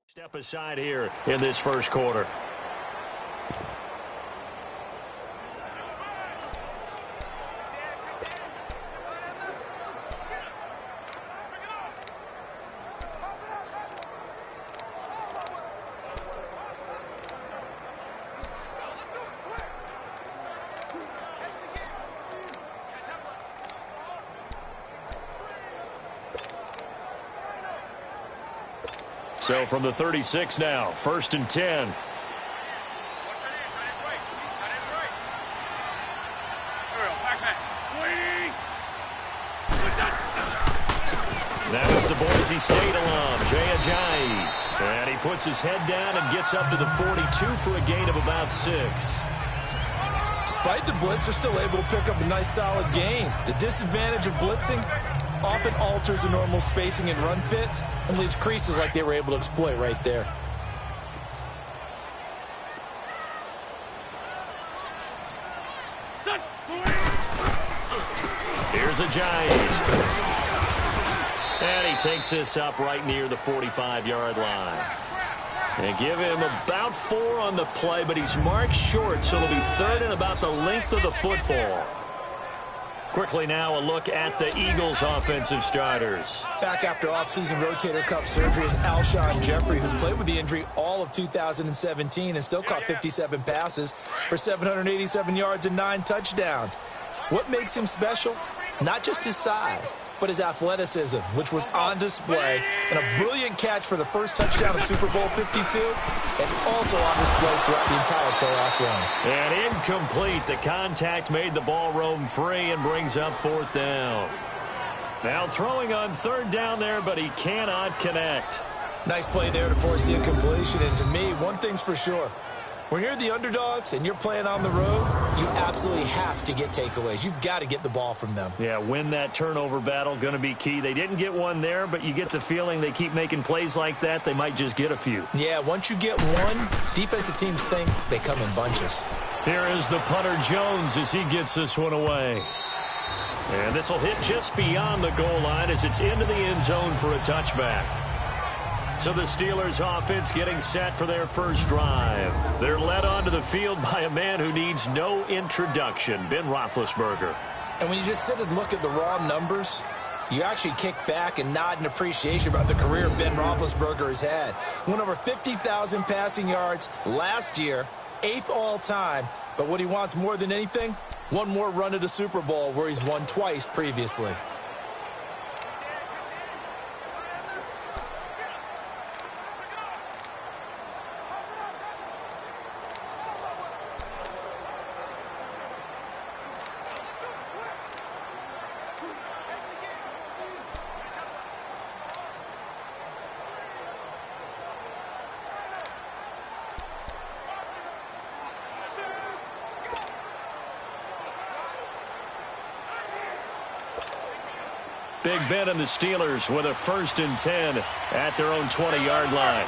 Step aside here in this first quarter. So from the 36 now, 1st and 10. That was the Boise State alum, Jay Ajayi. And he puts his head down and gets up to the 42 for a gain of about 6. Despite the blitz, they're still able to pick up a nice solid gain. The disadvantage of blitzing often alters the normal spacing and run fits and leaves creases like they were able to exploit right there. Here's Ajayi. And he takes this up right near the 45-yard line. And give him about 4 on the play, but he's marked short, so it'll be 3rd and about the length of the football. Quickly now, a look at the Eagles' offensive starters. Back after offseason rotator cuff surgery is Alshon Jeffrey, who played with the injury all of 2017 and still caught 57 passes for 787 yards and 9 touchdowns. What makes him special? Not just his size, but his athleticism, which was on display, and a brilliant catch for the first touchdown of Super Bowl 52, and also on display throughout the entire playoff run. And incomplete. The contact made the ball roam free and brings up 4th down. Now throwing on 3rd down there, but he cannot connect. Nice play there to force the incompletion, and to me, one thing's for sure. When you're the underdogs and you're playing on the road, you absolutely have to get takeaways. You've got to get the ball from them. Yeah, win that turnover battle, going to be key. They didn't get one there, but you get the feeling they keep making plays like that, they might just get a few. Yeah, once you get one, defensive teams think they come in bunches. Here is the punter Jones as he gets this one away. And this will hit just beyond the goal line as it's into the end zone for a touchback. So the Steelers offense getting set for their first drive. They're led onto the field by a man who needs no introduction, Ben Roethlisberger. And when you just sit and look at the raw numbers, you actually kick back and nod in appreciation about the career Ben Roethlisberger has had. Went over 50,000 passing yards last year, 8th all-time. But what he wants more than anything, one more run at a Super Bowl where he's won twice previously. Big Ben and the Steelers with a 1st and 10 at their own 20-yard line.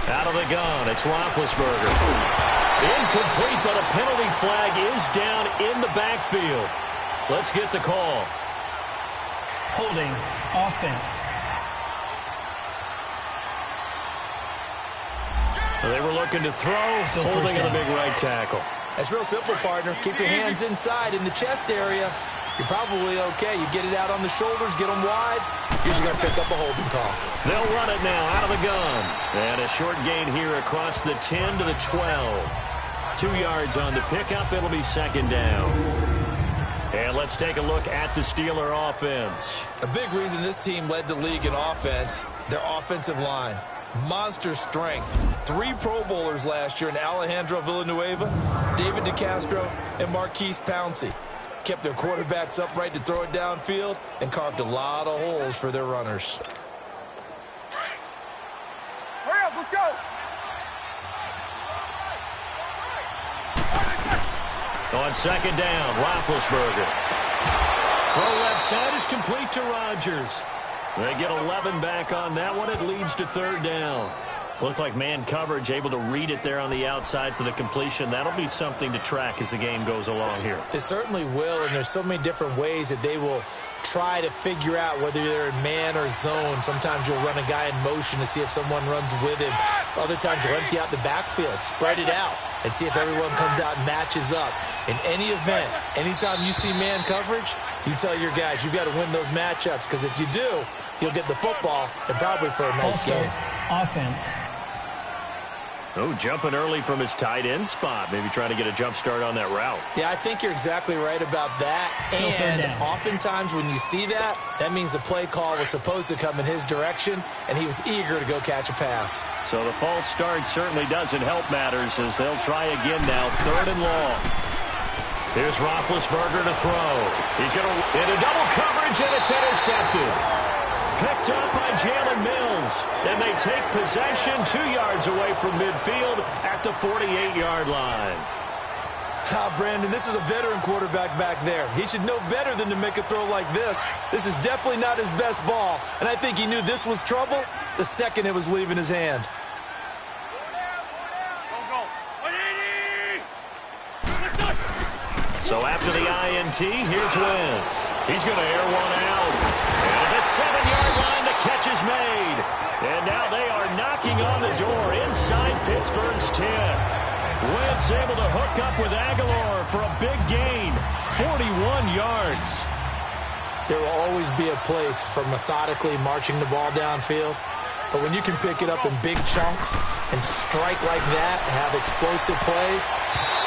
Out of the gun, it's Roethlisberger. Incomplete, but a penalty flag is down in the backfield. Let's get the call. Holding offense. They were looking to throw, Still holding on the big right tackle. That's real simple, partner. Keep your hands inside in the chest area. You're probably okay. You get it out on the shoulders, get them wide. Usually going to pick up a holding call. They'll run it now out of the gun. And a short gain here across the 10 to the 12. 2 yards on the pickup. It'll be 2nd down. And let's take a look at the Steeler offense. A big reason this team led the league in offense, their offensive line. Monster strength. 3 Pro Bowlers last year in Alejandro Villanueva, David DeCastro, and Marquise Pouncey. Kept their quarterbacks upright to throw it downfield and carved a lot of holes for their runners. Hurry up, let's go! On 2nd down, Roethlisberger. Throw left side is complete to Rodgers. They get 11 back on that one. It leads to 3rd down. Looked like man coverage, able to read it there on the outside for the completion. That'll be something to track as the game goes along here. It certainly will, and there's so many different ways that they will try to figure out whether they're in man or zone. Sometimes you'll run a guy in motion to see if someone runs with him. Other times you'll empty out the backfield, spread it out, and see if everyone comes out and matches up. In any event, anytime you see man coverage, you tell your guys you've got to win those matchups, because if you do, you'll get the football and probably for a nice game. Offense. Oh, jumping early from his tight end spot. Maybe trying to get a jump start on that route. Yeah, I think you're exactly right about that. Still and oftentimes when you see that, that means the play call was supposed to come in his direction, and he was eager to go catch a pass. So the false start certainly doesn't help matters as they'll try again now, 3rd and long. Here's Roethlisberger to throw. He's going to into double coverage, and it's intercepted. Picked up by Jalen Mills, and they take possession 2 yards away from midfield at the 48-yard line. Brandon, this is a veteran quarterback back there. He should know better than to make a throw like this. This is definitely not his best ball, and I think he knew this was trouble the second it was leaving his hand. So after the INT, here's Wentz. He's going to air one out. And the 7-yard line, the catch is made. And now they are knocking on the door inside Pittsburgh's 10. Wentz able to hook up with Aguilar for a big gain, 41 yards. There will always be a place for methodically marching the ball downfield. But when you can pick it up in big chunks and strike like that, have explosive plays,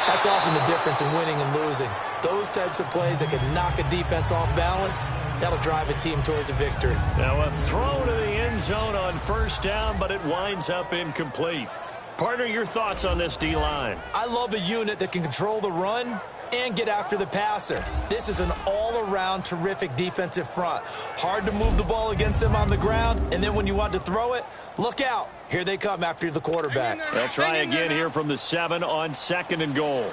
that's often the difference in winning and losing. Those types of plays that can knock a defense off balance, that'll drive a team towards a victory. Now a throw to the end zone on 1st down, but it winds up incomplete. Partner, your thoughts on this D-line? I love a unit that can control the run and get after the passer. This is an all-around terrific defensive front. Hard to move the ball against them on the ground, and then when you want to throw it, look out. Here they come after the quarterback. They'll try again here from the 7 on 2nd and goal.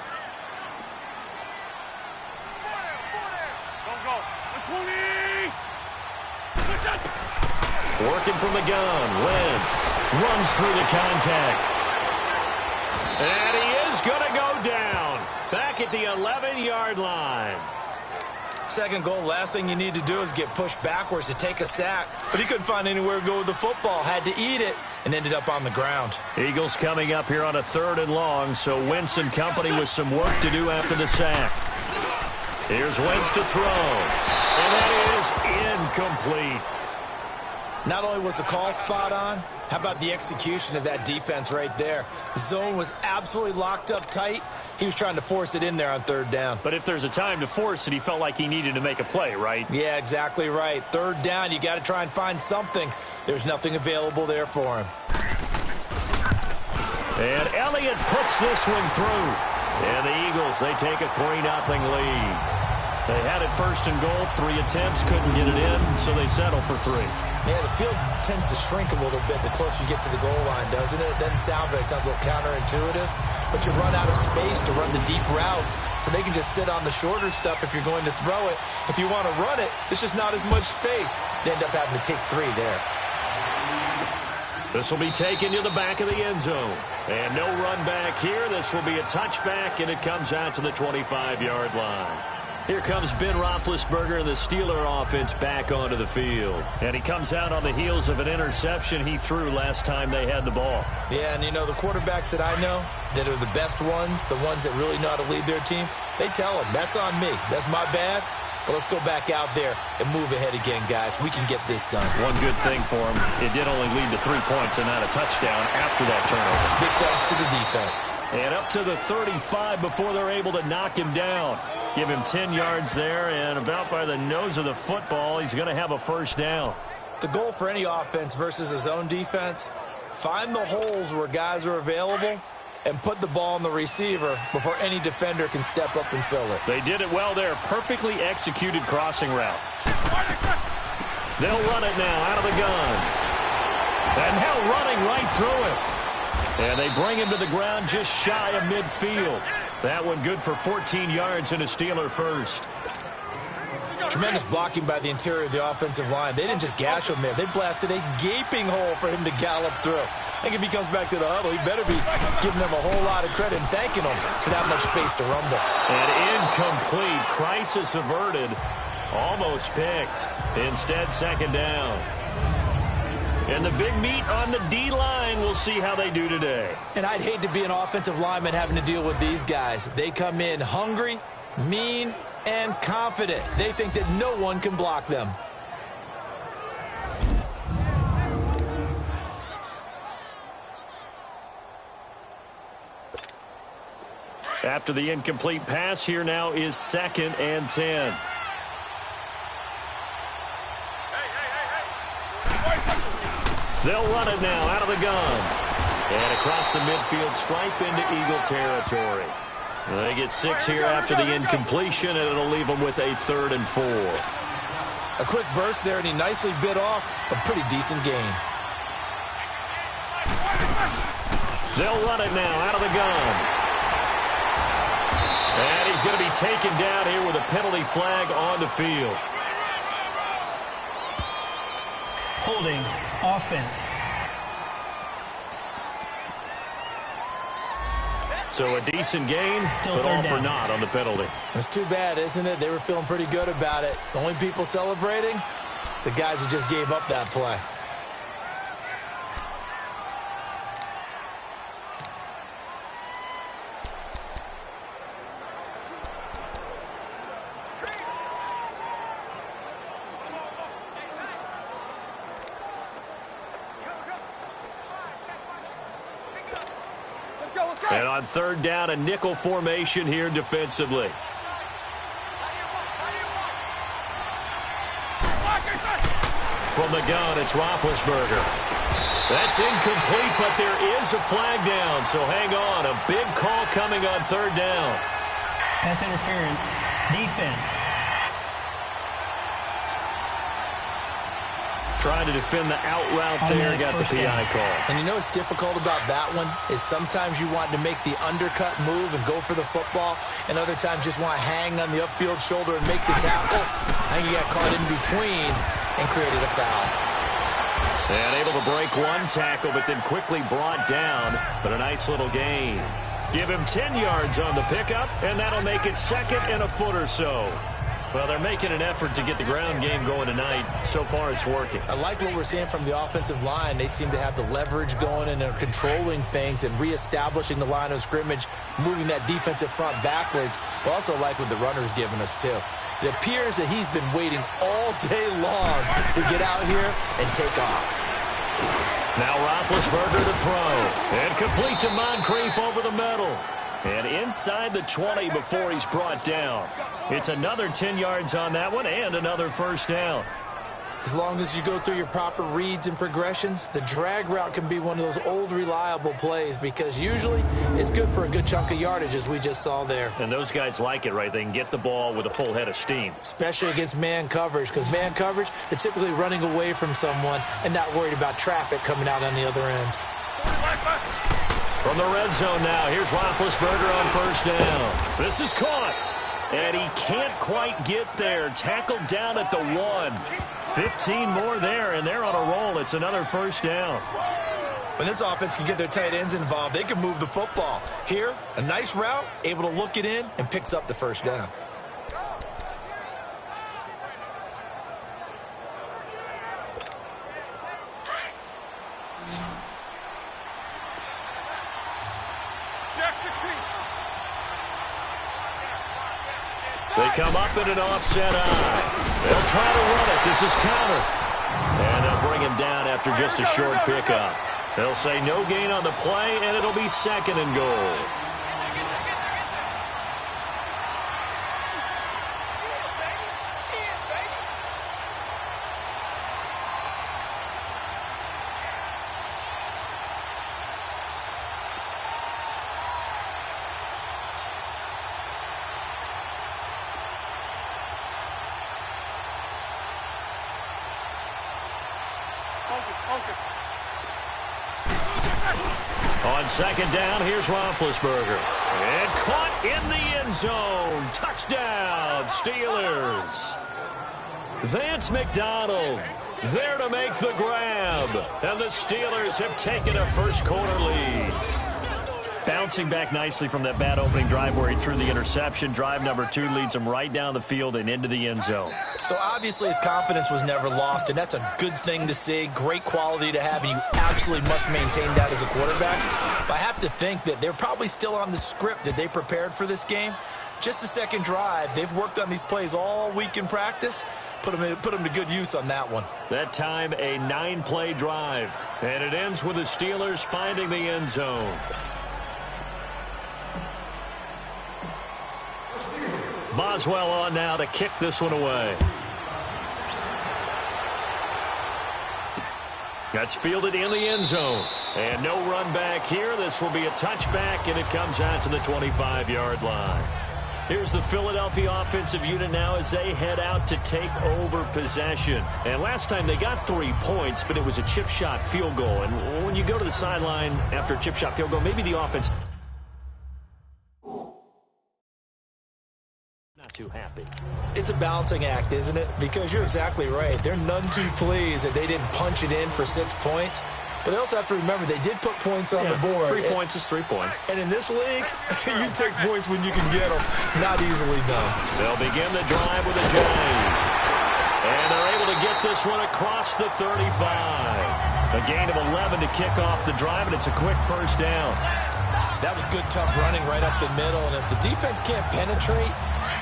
Working from the gun, Wentz runs through the contact. And he is going to go down. Back at the 11-yard line. 2nd goal, last thing you need to do is get pushed backwards to take a sack. But he couldn't find anywhere to go with the football. Had to eat it and ended up on the ground. Eagles coming up here on a 3rd and long, so Wentz and company with some work to do after the sack. Here's Wentz to throw. And that is incomplete. Not only was the call spot on, how about the execution of that defense right there? The zone was absolutely locked up tight. He was trying to force it in there on 3rd down. But if there's a time to force it, he felt like he needed to make a play, right? Yeah, exactly right. 3rd down, you got to try and find something. There's nothing available there for him. And Elliott puts this one through. And the Eagles, they take a 3-0 lead. They had it 1st and goal, 3 attempts, couldn't get it in, so they settle for 3. Yeah, the field tends to shrink a little bit the closer you get to the goal line, doesn't it? It doesn't sound right. It sounds a little counterintuitive. But you run out of space to run the deep routes, so they can just sit on the shorter stuff if you're going to throw it. If you want to run it, there's just not as much space. They end up having to take 3 there. This will be taken to the back of the end zone. And no run back here. This will be a touchback, and it comes out to the 25-yard line. Here comes Ben Roethlisberger and the Steeler offense back onto the field. And he comes out on the heels of an interception he threw last time they had the ball. Yeah, and you know, the quarterbacks that I know that are the best ones, the ones that really know how to lead their team, they tell them, that's on me. That's my bad. But let's go back out there and move ahead again, guys. We can get this done. One good thing for him, it did only lead to 3 points and not a touchdown after that turnover. Big thanks to the defense. And up to the 35 before they're able to knock him down. Give him 10 yards there, and about by the nose of the football, he's going to have a 1st down. The goal for any offense versus his own defense, find the holes where guys are available and put the ball on the receiver before any defender can step up and fill it. They did it well there. Perfectly executed crossing route. They'll run it now out of the gun. And now running right through it. And they bring him to the ground just shy of midfield. That one good for 14 yards and a Steeler 1st. Tremendous blocking by the interior of the offensive line. They didn't just gash him there. They blasted a gaping hole for him to gallop through. I think if he comes back to the huddle, he better be giving them a whole lot of credit and thanking them for that much space to rumble. And incomplete. Crisis averted. Almost picked. Instead, second down. And the big meat on the D-line. We'll see how they do today. And I'd hate to be an offensive lineman having to deal with these guys. They come in hungry, mean, and confident. They think that no one can block them. After the incomplete pass, here now is 2nd and 10. They'll run it now out of the gun. And across the midfield stripe into Eagle territory. They get 6 here after the incompletion, and it'll leave them with a 3rd and 4. A quick burst there, and he nicely bit off a pretty decent gain. They'll run it now out of the gun. And he's going to be taken down here with a penalty flag on the field. Holding offense. So a decent gain, Still but all third for down. naught on the penalty. It's too bad, isn't it? They were feeling pretty good about it. The only people celebrating, the guys who just gave up that play. And on 3rd down, a nickel formation here defensively. From the gun, it's Roethlisberger. That's incomplete, but there is a flag down, so hang on. A big call coming on 3rd down. Pass interference. Defense. Trying to defend the out route there, Automatic got the first PI down. call. And you know what's difficult about that one is sometimes you want to make the undercut move and go for the football, and other times just want to hang on the upfield shoulder and make the tackle. I think he got caught in between and created a foul. And able to break one tackle, but then quickly brought down, but a nice little gain. Give him 10 yards on the pickup, and that'll make it 2nd and a foot or so. Well, they're making an effort to get the ground game going tonight. So far, it's working. I like what we're seeing from the offensive line. They seem to have the leverage going, and they're controlling things and reestablishing the line of scrimmage, moving that defensive front backwards. But also like what the runner's giving us, too. It appears that he's been waiting all day long to get out here and take off. Now Roethlisberger to throw. And complete to Moncrief over the middle. And inside the 20 before he's brought down. It's another 10 yards on that one and another 1st down. As long as you go through your proper reads and progressions, the drag route can be one of those old reliable plays because usually it's good for a good chunk of yardage as we just saw there. And those guys like it, right? They can get the ball with a full head of steam. Especially against man coverage, because man coverage, they're typically running away from someone and not worried about traffic coming out on the other end. From the red zone now, here's Roethlisberger on 1st down. This is caught. And he can't quite get there. Tackled down at the 1. 15 more there, and they're on a roll. It's another 1st down. When this offense can get their tight ends involved, they can move the football. Here, a nice route, able to look it in, and picks up the 1st down. They come up in an offset eye. They'll try to run it. This is counter. And they'll bring him down after just a short pickup. They'll say no gain on the play, and it'll be 2nd and goal. On 2nd down, here's Roethlisberger. And caught in the end zone. Touchdown, Steelers. Vance McDonald there to make the grab. And the Steelers have taken a first-quarter lead. Bouncing back nicely from that bad opening drive where he threw the interception. Drive number 2 leads him right down the field and into the end zone. So obviously his confidence was never lost, and that's a good thing to see. Great quality to have, and you absolutely must maintain that as a quarterback. But I have to think that they're probably still on the script that they prepared for this game. Just the second drive. They've worked on these plays all week in practice. Put them to good use on that one. That time, a 9-play drive. And it ends with the Steelers finding the end zone. Boswell on now to kick this one away. That's fielded in the end zone. And no run back here. This will be a touchback, and it comes out to the 25-yard line. Here's the Philadelphia offensive unit now as they head out to take over possession. And last time they got 3 points, but it was a chip shot field goal. And when you go to the sideline after a chip shot field goal, maybe the offense not too happy. It's a balancing act, isn't it? Because you're exactly right. They're none too pleased that they didn't punch it in for 6 points. But they also have to remember they did put points on the board. 3 points is 3 points. And in this league, you take points when you can get them. Not easily done. They'll begin the drive with a jab. And they're able to get this one across the 35. A gain of 11 to kick off the drive, and it's a quick first down. That was good, tough running right up the middle. And if the defense can't penetrate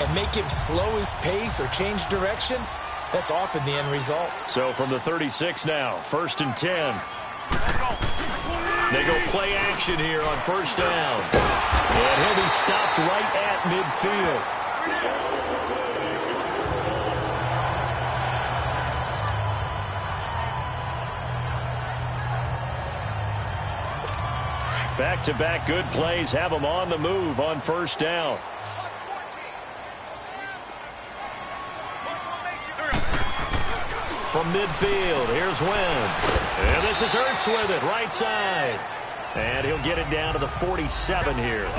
and make him slow his pace or change direction, that's often the end result. So from the 36 now, 1st and 10. They go play action here on first down. And he'll be stopped right at midfield. Back-to-back good plays have them on the move on first down. From midfield, here's Wentz. And this is Ertz with it, right side. And he'll get it down to the 47 here.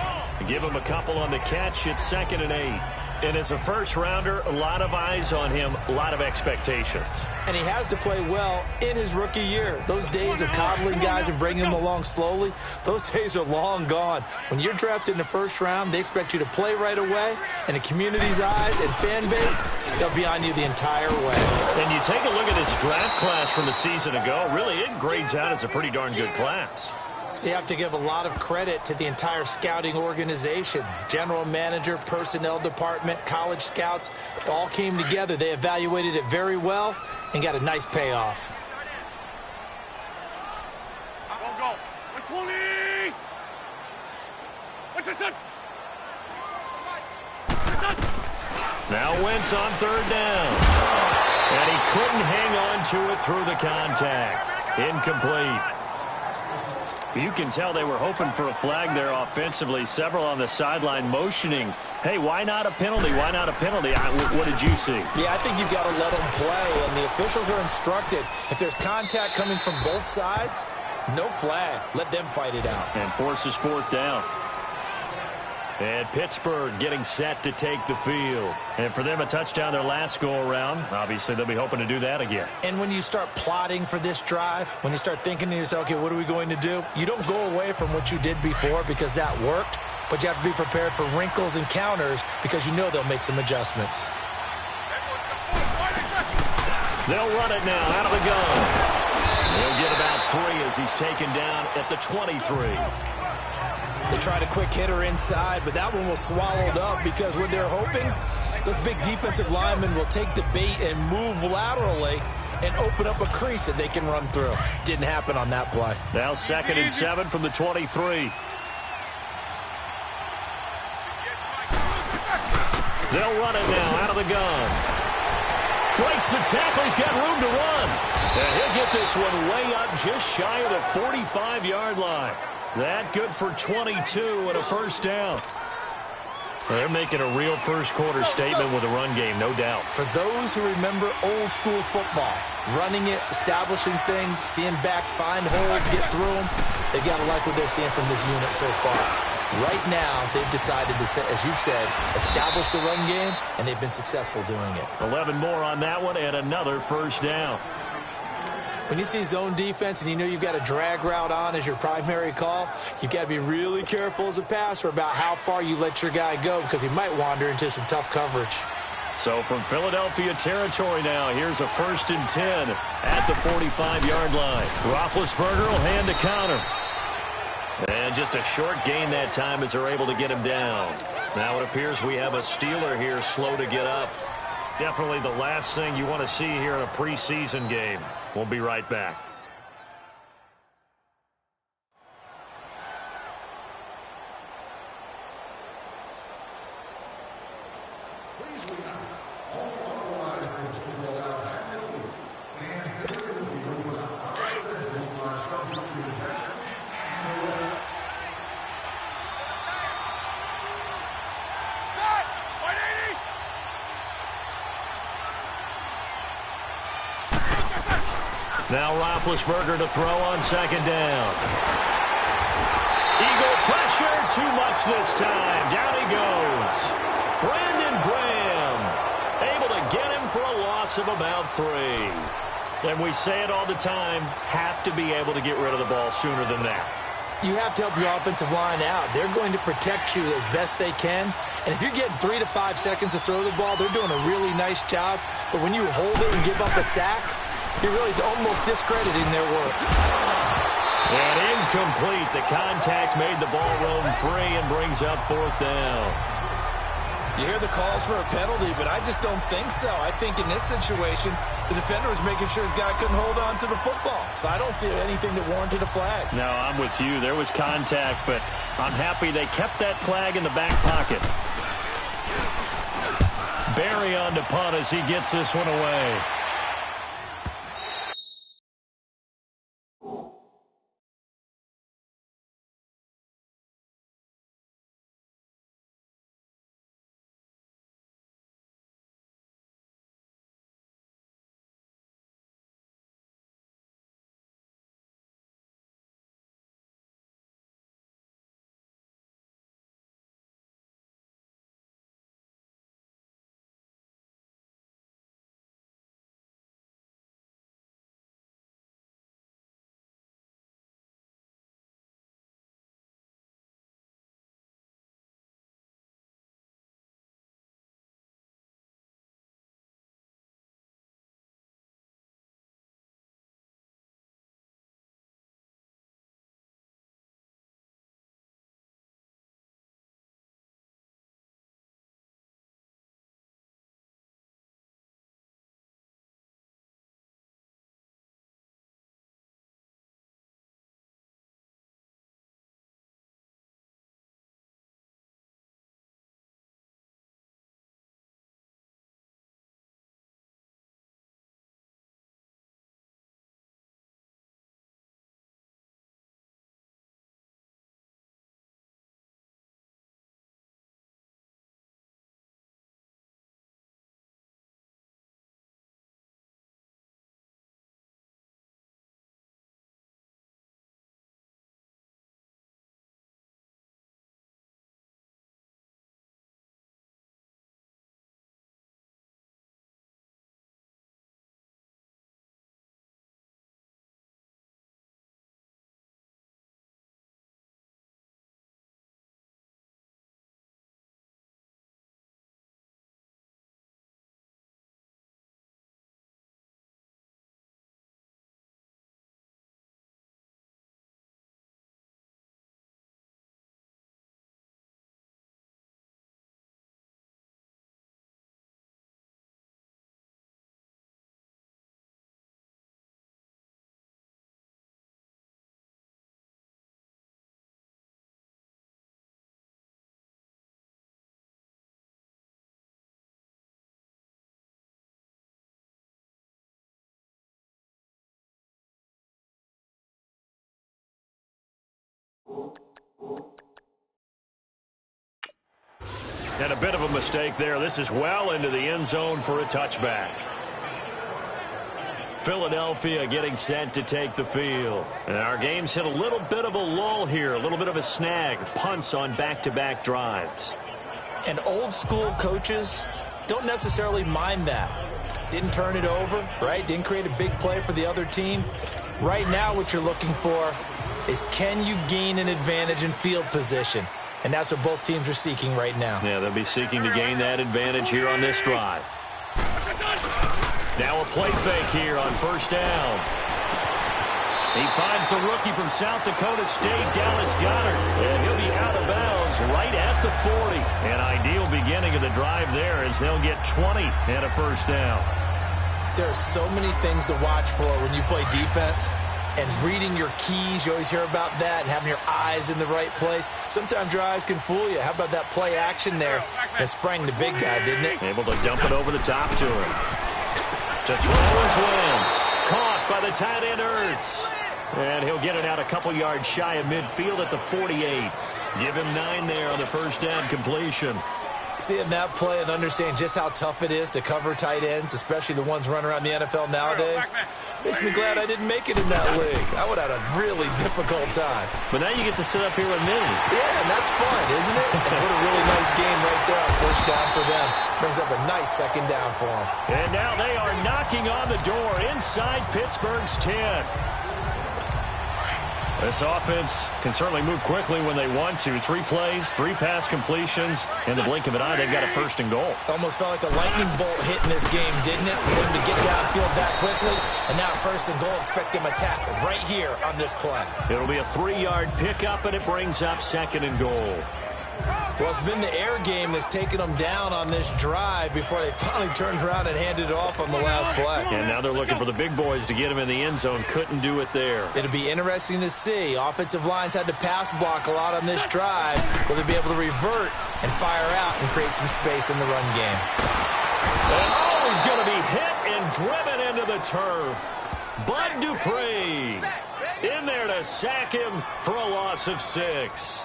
Give him a couple on the catch. It's 2nd and 8. And as a first-rounder, a lot of eyes on him, a lot of expectations. And he has to play well in his rookie year. Those days of coddling guys and bringing them along slowly, those days are long gone. When you're drafted in the first round, they expect you to play right away. And the community's eyes and fan base, they'll be on you the entire way. And you take a look at this draft class from a season ago, really it grades out as a pretty darn good class. So you have to give a lot of credit to the entire scouting organization. General manager, personnel department, college scouts, all came together. They evaluated it very well and got a nice payoff. Go. 120. 120. Now Wentz on 3rd down. And he couldn't hang on to it through the contact. Incomplete. You can tell they were hoping for a flag there offensively. Several on the sideline motioning, hey, why not a penalty? Why not a penalty? What did you see? Yeah, I think you've got to let them play, and the officials are instructed. If there's contact coming from both sides, no flag. Let them fight it out. And forces 4th down. And Pittsburgh getting set to take the field. And for them, a touchdown their last go-around. Obviously, they'll be hoping to do that again. And when you start plotting for this drive, when you start thinking to yourself, okay, what are we going to do? You don't go away from what you did before because that worked, but you have to be prepared for wrinkles and counters because you know they'll make some adjustments. They'll run it now out of the gun. He'll get about 3 as he's taken down at the 23. They tried a quick hitter inside, but that one was swallowed up because what they're hoping, those big defensive linemen will take the bait and move laterally and open up a crease that they can run through. Didn't happen on that play. Now 2nd and 7 from the 23. They'll run it now out of the gun. Breaks the tackle. He's got room to run. And he'll get this one way up just shy of the 45-yard line. That good for 22 and a first down. They're making a real first-quarter statement with a run game, no doubt. For those who remember old-school football, running it, establishing things, seeing backs find holes, get through them, they got to like what they're seeing from this unit so far. Right now, they've decided to, as you've said, establish the run game, and they've been successful doing it. 11 more on that one and another first down. When you see zone defense and you know you've got a drag route on as your primary call, you've got to be really careful as a passer about how far you let your guy go because he might wander into some tough coverage. So from Philadelphia territory now, here's a 1st and 10 at the 45-yard line. Roethlisberger will hand the counter. And just a short gain that time as they're able to get him down. Now it appears we have a Steeler here slow to get up. Definitely the last thing you want to see here in a preseason game. We'll be right back. Now Roethlisberger to throw on 2nd down. Eagle pressure, too much this time. Down he goes. Brandon Graham able to get him for a loss of about 3. And we say it all the time, have to be able to get rid of the ball sooner than that. You have to help your offensive line out. They're going to protect you as best they can. And if you're getting 3 to 5 seconds to throw the ball, they're doing a really nice job. But when you hold it and give up a sack, you're really almost discrediting their work. And incomplete. The contact made the ball roam free and brings up 4th down. You hear the calls for a penalty, but I just don't think so. I think in this situation, the defender was making sure his guy couldn't hold on to the football. So I don't see anything that warranted a flag. No, I'm with you. There was contact, but I'm happy they kept that flag in the back pocket. Barry on to punt as he gets this one away. And a bit of a mistake there. This is well into the end zone for a touchback. Philadelphia getting set to take the field. And our game's hit a little bit of a lull here, a little bit of a snag. Punts on back-to-back drives. And old-school coaches don't necessarily mind that. Didn't turn it over, right? Didn't create a big play for the other team. Right now what you're looking for is, can you gain an advantage in field position? And that's what both teams are seeking right now. Yeah, they'll be seeking to gain that advantage here on this drive. Now a play fake here on first down. He finds the rookie from South Dakota State, Dallas Goedert, and he'll be out of bounds right at the 40. An ideal beginning of the drive there as they'll get 20 and a first down. There are so many things to watch for when you play defense. And reading your keys, you always hear about that, and having your eyes in the right place. Sometimes your eyes can fool you. How about that play action there? It sprang the big guy, didn't it? Able to dump it over the top to him. To throw his wins. Caught by the tight end, Ertz. And he'll get it out a couple yards shy of midfield at the 48. Give him 9 there on the first down completion. Seeing that play and understanding just how tough it is to cover tight ends, especially the ones running around the NFL nowadays, makes me glad I didn't make it in that league. I would have had a really difficult time. But now you get to sit up here with me. Yeah, and that's fun, isn't it? And what a really nice game right there on first down for them. Brings up a nice second down for them. And now they are knocking on the door inside Pittsburgh's 10. This offense can certainly move quickly when they want to. 3 plays, 3 pass completions. In the blink of an eye, they've got a first and goal. Almost felt like a lightning bolt hit in this game, didn't it? For them to get downfield that quickly. And now first and goal, expect them to tackle right here on this play. It'll be a 3-yard pickup, and it brings up second and goal. Well, it's been the air game that's taken them down on this drive before they finally turned around and handed it off on the last play. And now they're looking for the big boys to get him in the end zone. Couldn't do it there. It'll be interesting to see. Offensive lines had to pass block a lot on this drive. Will they be able to revert and fire out and create some space in the run game? And oh, he's going to be hit and driven into the turf. Bud Dupree in there to sack him for a loss of 6.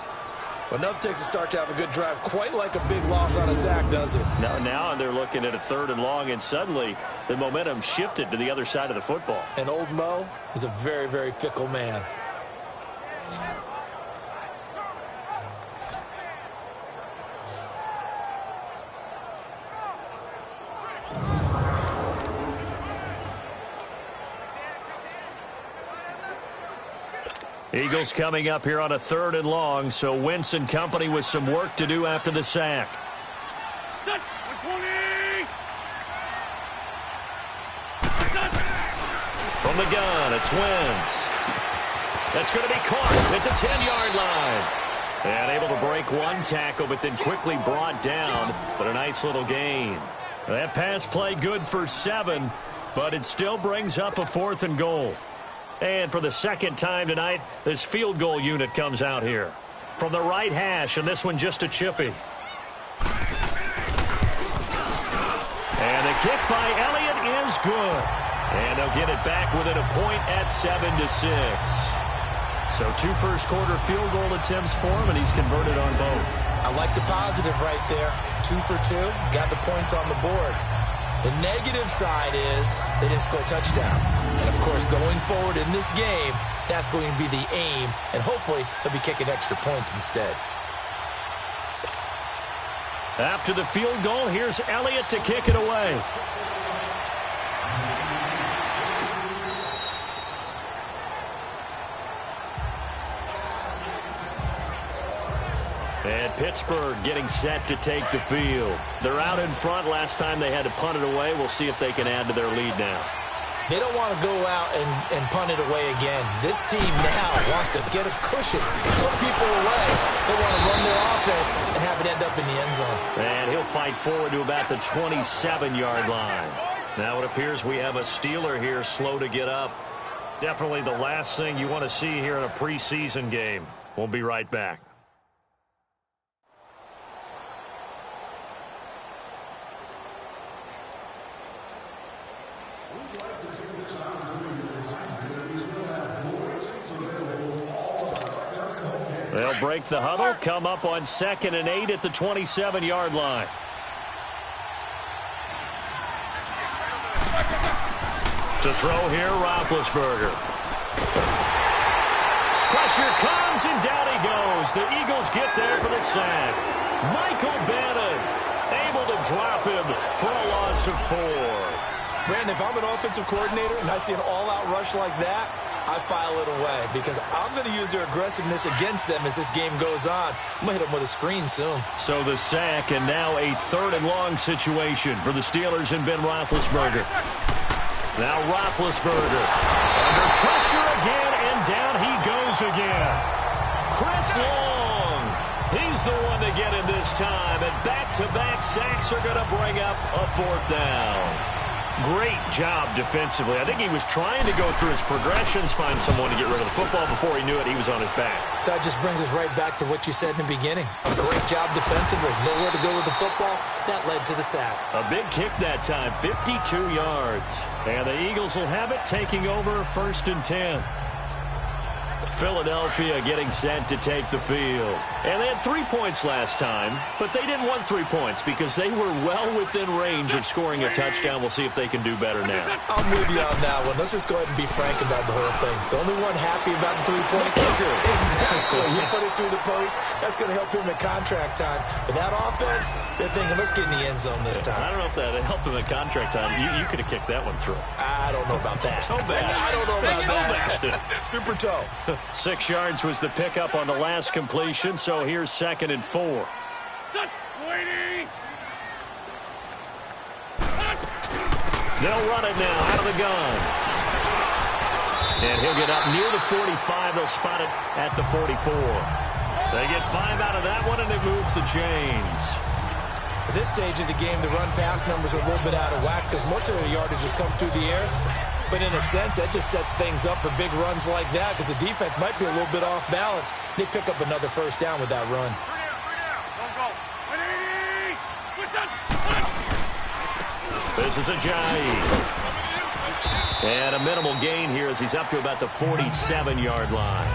Well, enough takes a start to have a good drive. Quite like a big loss on a sack, does it? Now they're looking at a 3rd and long, and suddenly the momentum shifted to the other side of the football. And old Mo is a very, very fickle man. Eagles coming up here on a 3rd and long, so Wentz and company with some work to do after the sack. From the gun, it's Wentz. That's going to be caught at the 10-yard line. And able to break 1 tackle, but then quickly brought down, but a nice little gain. That pass play good for 7, but it still brings up a 4th and goal. And for the second time tonight, this field goal unit comes out here. From the right hash, and this one just a chippy. And the kick by Elliott is good. And they'll get it back within a point at 7-6. So 2 first-quarter field goal attempts for him, and he's converted on both. I like the positive right there. 2 for 2, got the points on the board. The negative side is they didn't score touchdowns. And, of course, going forward in this game, that's going to be the aim. And hopefully they'll be kicking extra points instead. After the field goal, here's Elliott to kick it away. And Pittsburgh getting set to take the field. They're out in front. Last time they had to punt it away. We'll see if they can add to their lead now. They don't want to go out and punt it away again. This team now wants to get a cushion, put people away. They want to run their offense and have it end up in the end zone. And he'll fight forward to about the 27-yard line. Now it appears we have a Steeler here slow to get up. Definitely the last thing you want to see here in a preseason game. We'll be right back. They'll break the huddle, come up on 2nd and 8 at the 27-yard line. To throw here, Roethlisberger. Pressure comes, and down he goes. The Eagles get there for the sack. Michael Bannon able to drop him for a loss of 4. Brandon, if I'm an offensive coordinator and I see an all-out rush like that, I file it away because I'm going to use their aggressiveness against them as this game goes on. I'm going to hit them with a screen soon. So the sack, and now a 3rd and long situation for the Steelers and Ben Roethlisberger. Now Roethlisberger under pressure again, and down he goes again. Chris Long, he's the one to get in this time, and back-to-back sacks are going to bring up a 4th down. Great job defensively. I think he was trying to go through his progressions, find someone to get rid of the football. Before he knew it, he was on his back. So that just brings us right back to what you said in the beginning. A great job defensively. Nowhere to go with the football. That led to the sack. A big kick that time, 52 yards. And the Eagles will have it, taking over 1st and 10. Philadelphia getting set to take the field. And they had 3 points last time, but they didn't want 3 points because they were well within range of scoring a touchdown. We'll see if they can do better now. I'm with you on that one. Let's just go ahead and be frank about the whole thing. The only one happy about the 3-point kicker. Exactly. You put it through the post. That's going to help him in contract time. But that offense, they're thinking, let's get in the end zone this time. I don't know if that helped him in contract time. You could have kicked that one through. I don't know about that. Toe bash. I don't know about that. Super toe. 6 yards was the pickup on the last completion, so here's 2nd and 4. They'll run it now out of the gun. And he'll get up near the 45. They'll spot it at the 44. They get 5 out of that one, and it moves the chains. At this stage of the game, the run-pass numbers are a little bit out of whack because most of the yardage has come through the air. But in a sense, that just sets things up for big runs like that because the defense might be a little bit off balance. They pick up another 1st down with that run. This is Ajayi. And a minimal gain here as he's up to about the 47-yard line.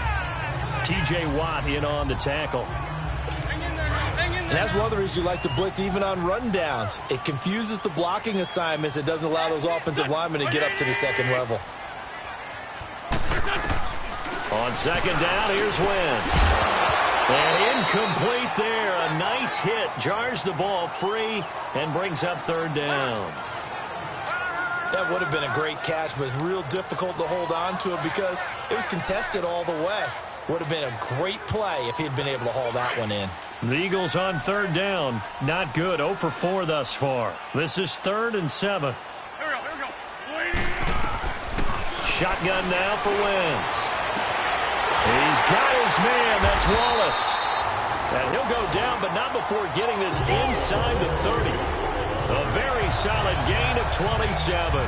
T.J. Watt in on the tackle. And that's one of the reasons you like to blitz even on rundowns. It confuses the blocking assignments. It doesn't allow those offensive linemen to get up to the 2nd level. On 2nd down, here's Wentz. And incomplete there. A nice hit. Jars the ball free and brings up 3rd down. That would have been a great catch, but it's real difficult to hold on to it because it was contested all the way. Would have been a great play if he'd been able to haul that one in. The Eagles on 3rd down. Not good. 0 for 4 thus far. This is 3rd and 7. Here we go. Shotgun now for Wentz. He's got his man. That's Wallace. And he'll go down, but not before getting this inside the 30. A very solid gain of 27.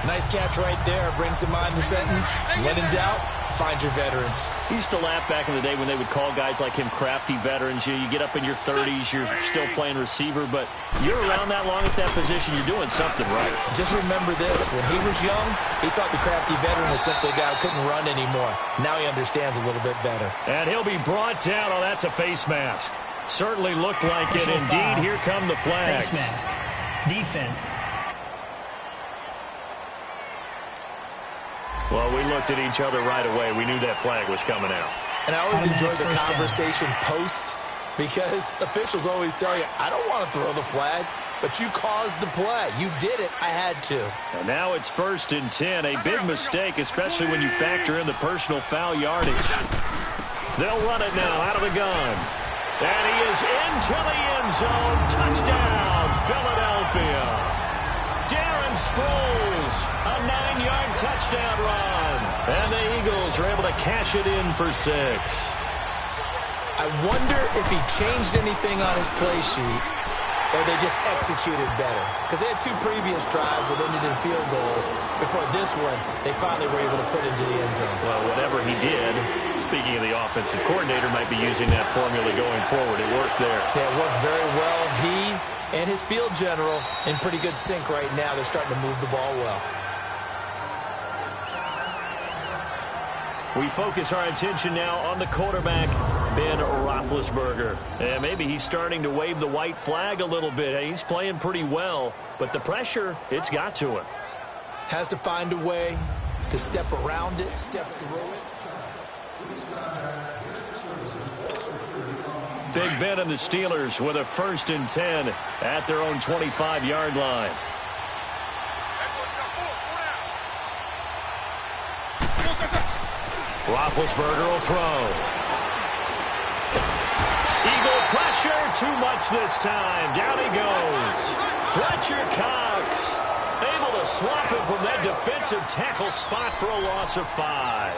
Nice catch right there. Brings to mind the sentence, when in doubt, find your veterans. I used to laugh back in the day when they would call guys like him crafty veterans. You get up in your 30s, you're still playing receiver, but you're around that long at that position, you're doing something right. Just remember this. When he was young, he thought the crafty veteran was simply a guy who couldn't run anymore. Now he understands a little bit better. And he'll be brought down. Oh, that's a face mask. Certainly looked like it. Indeed, here come the flags. Face mask. Defense. Well, we looked at each other right away. We knew that flag was coming out. And I always enjoy the First down. conversation post because officials always tell you, I don't want to throw the flag, but you caused the play. You did it. I had to. And now it's 1st and 10. A big mistake, especially when you factor in the personal foul yardage. They'll run it now out of the gun. And he is into the end zone. Touchdown, Philadelphia. Darren Sproles, a 9-yard touchdown run. And the Eagles are able to cash it in for 6. I wonder if he changed anything on his play sheet or they just executed better. Because they had 2 previous drives that ended in field goals. Before this one, they finally were able to put into the end zone. Well, whatever he did, speaking of the offensive coordinator, might be using that formula going forward. It worked there. Yeah, it works very well. He and his field general in pretty good sync right now. They're starting to move the ball well. We focus our attention now on the quarterback, Ben Roethlisberger. And maybe he's starting to wave the white flag a little bit. He's playing pretty well, but the pressure, it's got to him. Has to find a way to step around it, step through it. Big Ben and the Steelers with a 1st and 10 at their own 25-yard line. Roethlisberger will throw. Eagle pressure, too much this time. Down he goes. Fletcher Cox able to swap him from that defensive tackle spot for a loss of 5.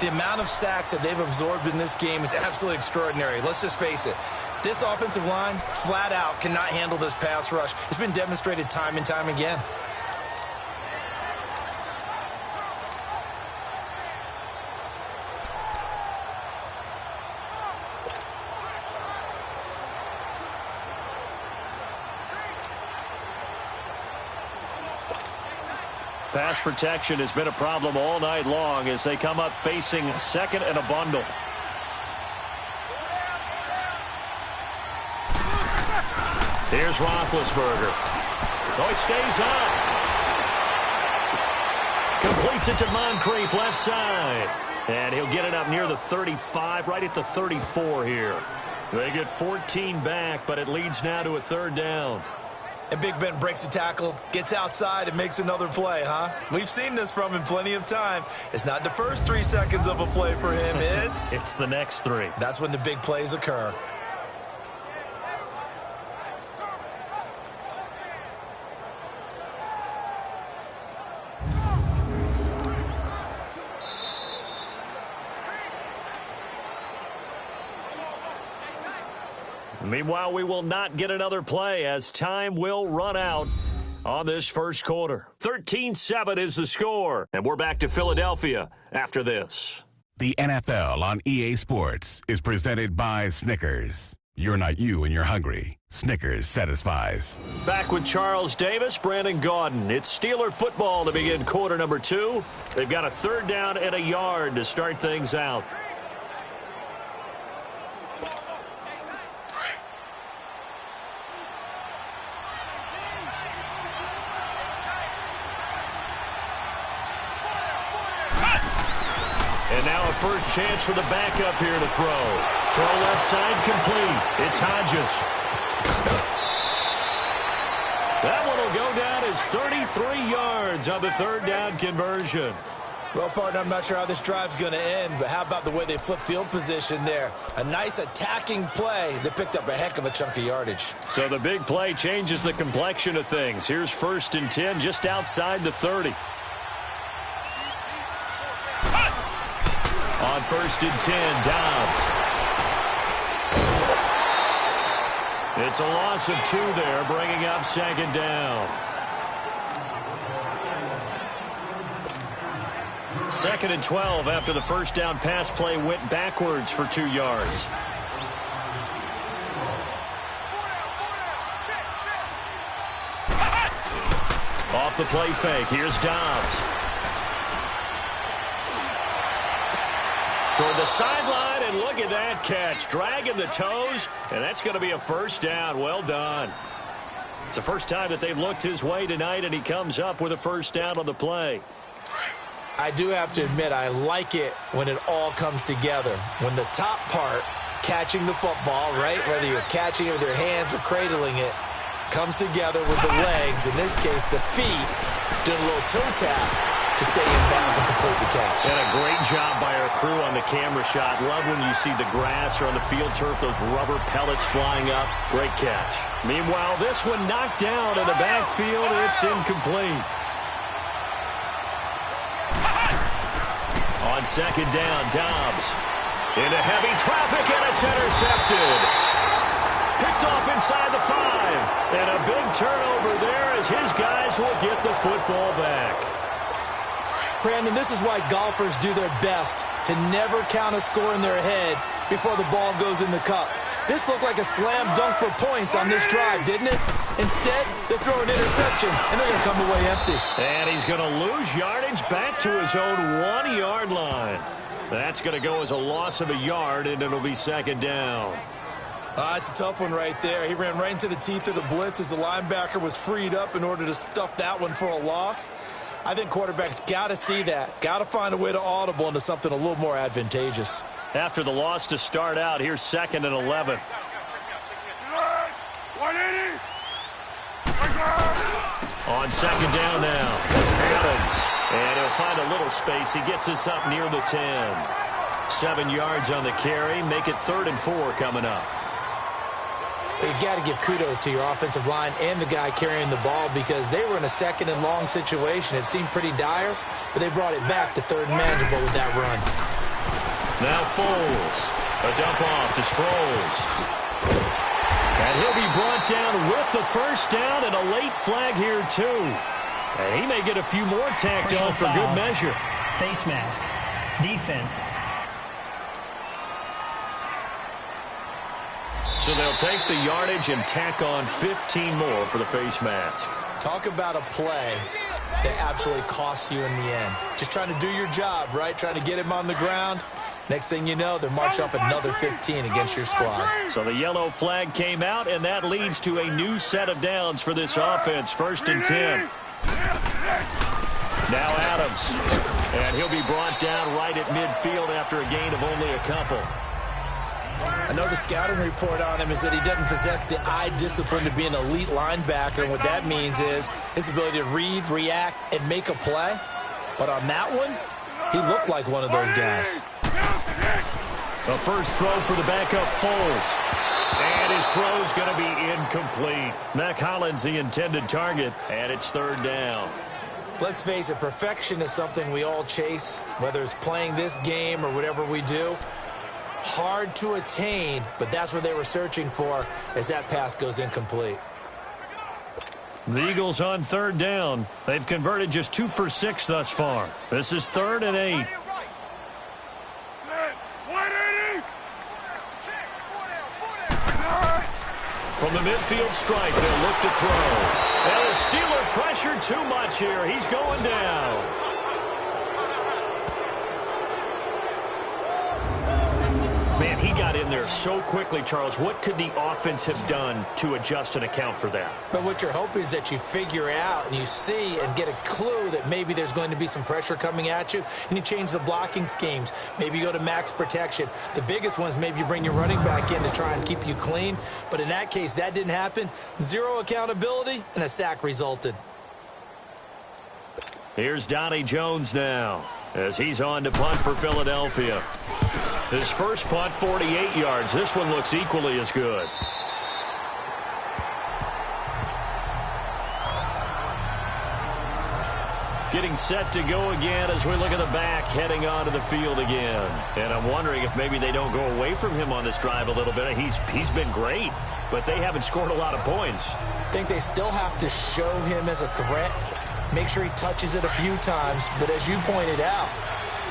The amount of sacks that they've absorbed in this game is absolutely extraordinary. Let's just face it. This offensive line, flat out, cannot handle this pass rush. It's been demonstrated time and time again. Pass protection has been a problem all night long as they come up facing 2nd and a bundle. Here's Roethlisberger. Oh, he stays up. Completes it to Moncrief left side. And he'll get it up near the 35, right at the 34 here. They get 14 back, but it leads now to a 3rd down. And Big Ben breaks a tackle, gets outside, and makes another play, huh? We've seen this from him plenty of times. It's not the first 3 seconds of a play for him. It's the next 3. That's when the big plays occur. Meanwhile, we will not get another play as time will run out on this first quarter. 13-7 is the score, and we're back to Philadelphia after this. The NFL on EA Sports is presented by Snickers. You're not you when you're hungry. Snickers satisfies. Back with Charles Davis, Brandon Gaudin. It's Steeler football to begin quarter number 2. They've got a 3rd down and a yard to start things out. And now a first chance for the backup here to throw. Throw left side complete. It's Hodges. That one will go down as 33 yards on the 3rd down conversion. Well, partner, I'm not sure how this drive's going to end, but how about the way they flip field position there? A nice attacking play that picked up a heck of a chunk of yardage. So the big play changes the complexion of things. Here's 1st and 10 just outside the 30. On 1st and 10, Dobbs. It's a loss of 2 there, bringing up 2nd down. 2nd and 12 after the first down pass play went backwards for 2 yards. Off the play fake, here's Dobbs. Toward the sideline, and look at that catch. Dragging the toes, and that's going to be a 1st down. Well done. It's the first time that they've looked his way tonight, and he comes up with a 1st down on the play. I do have to admit, I like it when it all comes together. When the top part, catching the football, right, whether you're catching it with your hands or cradling it, comes together with the legs, in this case the feet, doing a little toe tap to stay in bounds and complete the catch. And a great job by our crew on the camera shot. Love when you see the grass or on the field turf, those rubber pellets flying up. Great catch. Meanwhile, this one knocked down in the backfield. It's incomplete. On 2nd down, Dobbs into heavy traffic, and it's intercepted. Picked off inside the 5. And a big turnover there as his guys will get the football back. Brandon, this is why golfers do their best to never count a score in their head before the ball goes in the cup. This looked like a slam dunk for points on this drive, didn't it? Instead, they throw an interception, and they're going to come away empty. And he's going to lose yardage back to his own 1-yard line. That's going to go as a loss of a yard, and it'll be 2nd down. It's a tough one right there. He ran right into the teeth of the blitz as the linebacker was freed up in order to stuff that one for a loss. I think quarterbacks got to see that. Got to find a way to audible into something a little more advantageous. After the loss to start out, here's 2nd and 11. On 2nd down now, Adams. And he'll find a little space. He gets us up near the 10. 7 yards on the carry. Make it 3rd and 4 coming up. You've got to give kudos to your offensive line and the guy carrying the ball because they were in a 2nd and long situation. It seemed pretty dire, but they brought it back to 3rd and manageable with that run. Now Foles. A dump off to Sproles. And he'll be brought down with the first down and a late flag here, too. And he may get a few more tacked on for good measure. Face mask. Defense. So they'll take the yardage and tack on 15 more for the face mask. Talk about a play that absolutely costs you in the end. Just trying to do your job, right? Trying to get him on the ground. Next thing you know, they're marching up another 15 against your squad. So the yellow flag came out, and that leads to a new set of downs for this offense. 1st and 10. Now Adams. And he'll be brought down right at midfield after a gain of only a couple. I know the scouting report on him is that he doesn't possess the eye discipline to be an elite linebacker. And what that means is his ability to read, react, and make a play. But on that one, he looked like one of those guys. The first throw for the backup Foles. And his throw's going to be incomplete. Mac Hollins the intended target, and it's 3rd down. Let's face it, perfection is something we all chase, whether it's playing this game or whatever we do. Hard to attain, but that's what they were searching for as that pass goes incomplete. The Eagles on 3rd down. They've converted just 2 for 6 thus far. This is 3rd and 8. From the midfield stripe, they'll look to throw. And the Steeler pressure too much here. He's going down. Man, he got in there so quickly, Charles. What could the offense have done to adjust and account for that? But what you're hoping is that you figure out and you see and get a clue that maybe there's going to be some pressure coming at you, and you change the blocking schemes. Maybe you go to max protection. The biggest one is maybe you bring your running back in to try and keep you clean. But in that case, that didn't happen. 0 accountability, and a sack resulted. Here's Donnie Jones now as he's on to punt for Philadelphia. His first punt, 48 yards. This one looks equally as good. Getting set to go again as we look at the back, heading onto the field again. And I'm wondering if maybe they don't go away from him on this drive a little bit. He's been great, but they haven't scored a lot of points. I think they still have to show him as a threat. Make sure he touches it a few times. But as you pointed out,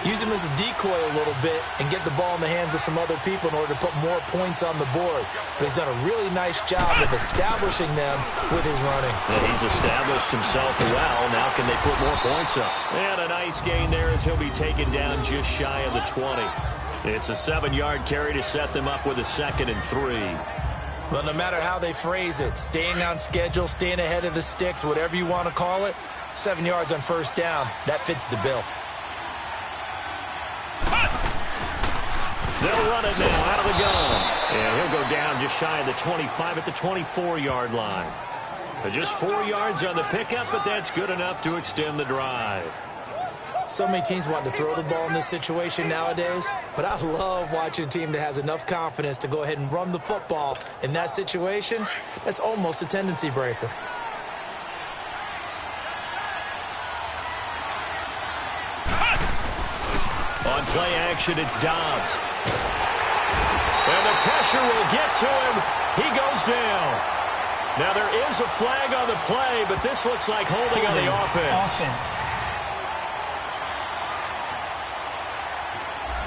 use him as a decoy a little bit and get the ball in the hands of some other people in order to put more points on the board. But he's done a really nice job of establishing them with his running. And he's established himself well. Now can they put more points up? And a nice gain there as he'll be taken down just shy of the 20. It's a 7-yard carry to set them up with a 2nd and 3. Well, no matter how they phrase it, staying on schedule, staying ahead of the sticks, whatever you want to call it, 7 yards on first down, that fits the bill. They'll run it now out of the gun. And he'll go down just shy of the 25 at the 24-yard line. Just 4 yards on the pickup, but that's good enough to extend the drive. So many teams want to throw the ball in this situation nowadays, but I love watching a team that has enough confidence to go ahead and run the football. In that situation, that's almost a tendency breaker. On play action, it's Dobbs. And the pressure will get to him. He goes down. Now there is a flag on the play, but this looks like holding on the offense.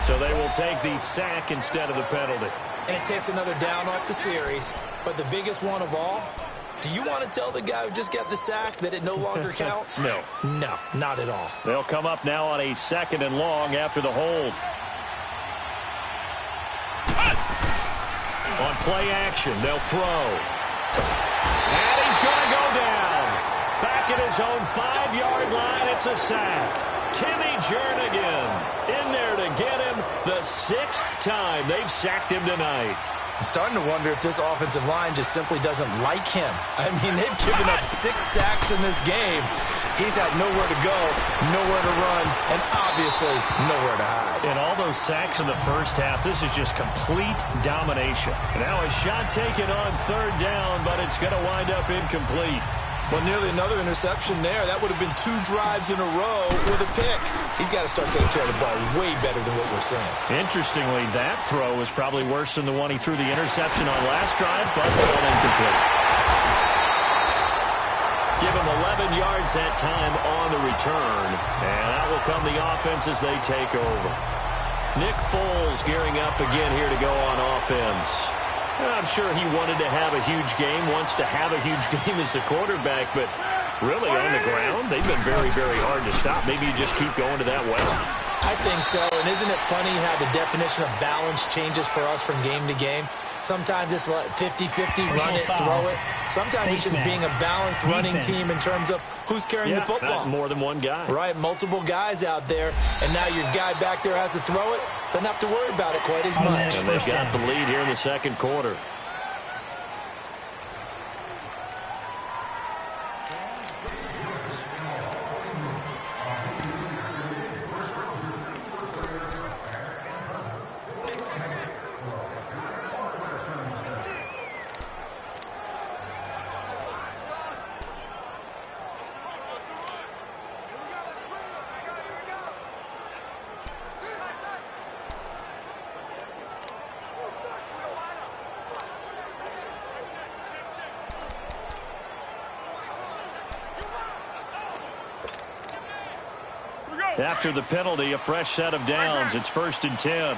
So they will take the sack instead of the penalty. And it takes another down off the series. But the biggest one of all, do you want to tell the guy who just got the sack that it no longer counts? No. No, not at all. They'll come up now on a 2nd and long after the hold. On play action, they'll throw. And he's going to go down. Back at his own 5-yard line. It's a sack. Timmy Jernigan in there to get him the 6th time they've sacked him tonight. I'm starting to wonder if this offensive line just simply doesn't like him. I mean, they've given up 6 sacks in this game. He's had nowhere to go, nowhere to run, and obviously nowhere to hide. And all those sacks in the first half, this is just complete domination. And now a shot taken on 3rd down, but it's going to wind up incomplete. Well, nearly another interception there. That would have been 2 drives in a row with a pick. He's got to start taking care of the ball way better than what we're seeing. Interestingly, that throw was probably worse than the one he threw the interception on last drive, but all incomplete. Give him 11 yards that time on the return, and that will come the offense as they take over. Nick Foles gearing up again here to go on offense. I'm sure he wanted to have a huge game, wants to have a huge game as the quarterback, but really on the ground, they've been very, very hard to stop. Maybe you just keep going to that well. I think so, and isn't it funny how the definition of balance changes for us from game to game? Sometimes it's 50-50, run it, throw it. Sometimes it's just being a balanced running team in terms of who's carrying the football. More than one guy. Right, multiple guys out there, and now your guy back there has to throw it. Doesn't have to worry about it quite as much. And they've got the lead here in the 2nd quarter. After the penalty, a fresh set of downs. It's 1st and 10.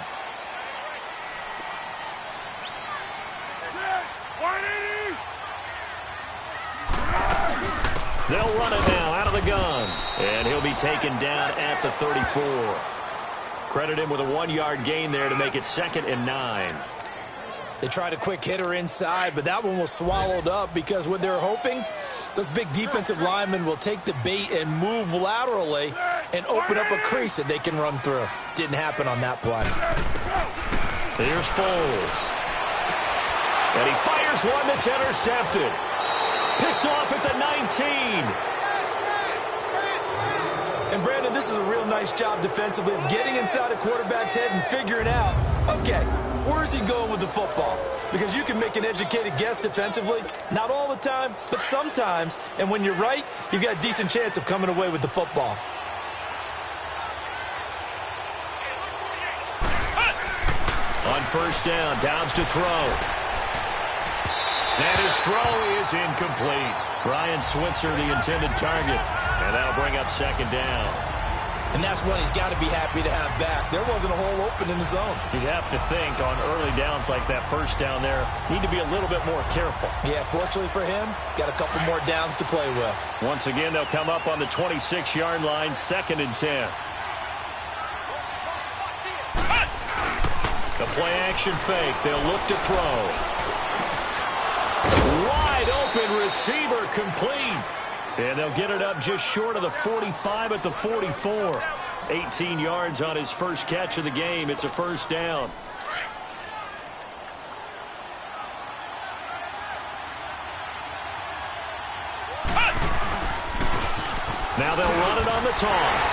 They'll run it now out of the gun. And he'll be taken down at the 34. Credit him with a 1-yard gain there to make it 2nd and 9. They tried a quick hitter inside, but that one was swallowed up because what they're hoping, those big defensive linemen will take the bait and move laterally and open up a crease that they can run through. Didn't happen on that play. Here's Foles. And he fires one that's intercepted. Picked off at the 19. And, Brandon, this is a real nice job defensively of getting inside a quarterback's head and figuring out, okay, where's he going with the football? Because you can make an educated guess defensively. Not all the time, but sometimes. And when you're right, you've got a decent chance of coming away with the football. On 1st down, Downs to throw. And his throw is incomplete. Brian Switzer, the intended target. And that'll bring up 2nd down. And that's one he's got to be happy to have back. There wasn't a hole open in the zone. You'd have to think on early downs like that 1st down there, need to be a little bit more careful. Yeah, fortunately for him, got a couple more downs to play with. Once again, they'll come up on the 26-yard line, 2nd and 10. The play-action fake. They'll look to throw. Wide open receiver complete. And they'll get it up just short of the 45 at the 44. 18 yards on his first catch of the game. It's a 1st down. Now they'll run it on the toss.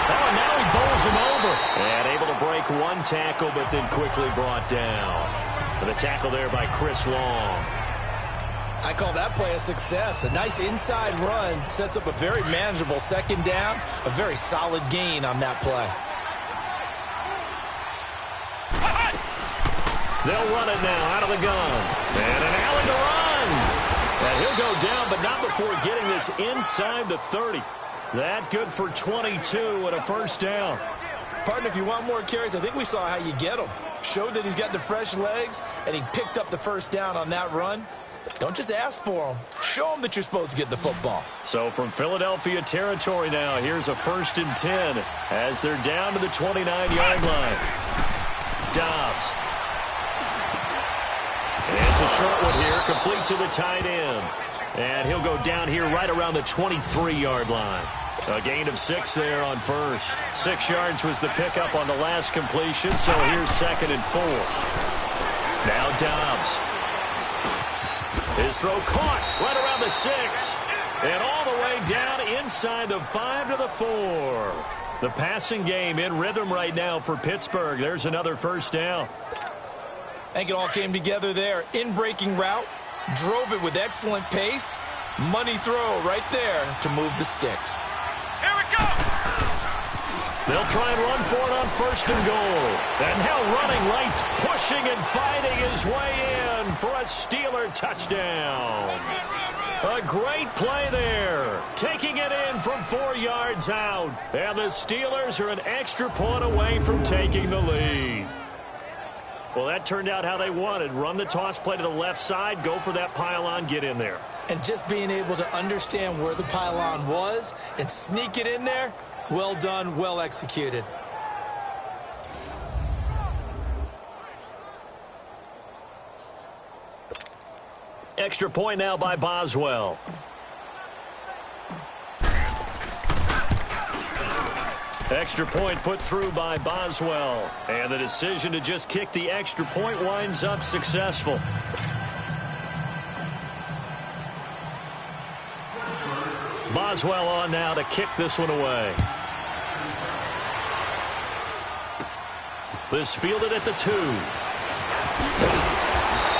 Oh, and now he bowls him over. And able to break one tackle, but then quickly brought down. And the tackle there by Chris Long. I call that play a success. A nice inside run sets up a very manageable 2nd down. A very solid gain on that play. They'll run it now out of the gun. And an Allen to run. And he'll go down, but not before getting this inside the 30. That good for 22 and a 1st down. Partner, if you want more carries, I think we saw how you get him. Showed that he's got the fresh legs, and he picked up the 1st down on that run. Don't just ask for him. Show him that you're supposed to get the football. So from Philadelphia territory now, here's a 1st and 10 as they're down to the 29-yard line. Dobbs. And It's a short one here, complete to the tight end. And he'll go down here right around the 23-yard line. A gain of 6 there on first. 6 yards was the pickup on the last completion, so here's 2nd and 4. Now Dobbs. His throw caught right around the 6. And all the way down inside the 5 to the 4. The passing game in rhythm right now for Pittsburgh. There's another first down. I think it all came together there. In-breaking route, drove it with excellent pace. Money throw right there to move the sticks. Here we go! They'll try and run for it on 1st and goal. And now running right, pushing and fighting his way in for a Steeler touchdown. A great play there. Taking it in from 4 yards out. And the Steelers are an extra point away from taking the lead. Well, that turned out how they wanted. Run the toss play to the left side, go for that pylon, get in there. And just being able to understand where the pylon was and sneak it in there, well done, well executed. Extra point now by Boswell. Extra point put through by Boswell. And the decision to just kick the extra point winds up successful. Boswell on now to kick this one away. This fielded at the 2.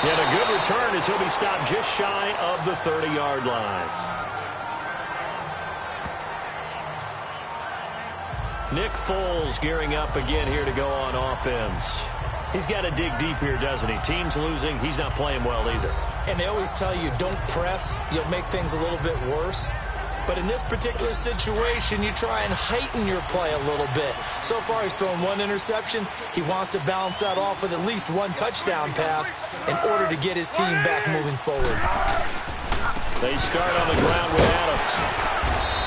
And a good return as he'll be stopped just shy of the 30-yard line. Nick Foles gearing up again here to go on offense. He's got to dig deep here, doesn't he? Team's losing. He's not playing well either. And they always tell you, don't press. You'll make things a little bit worse. But in this particular situation, you try and heighten your play a little bit. So far, he's thrown 1 interception. He wants to balance that off with at least 1 touchdown pass in order to get his team back moving forward. They start on the ground with Adams.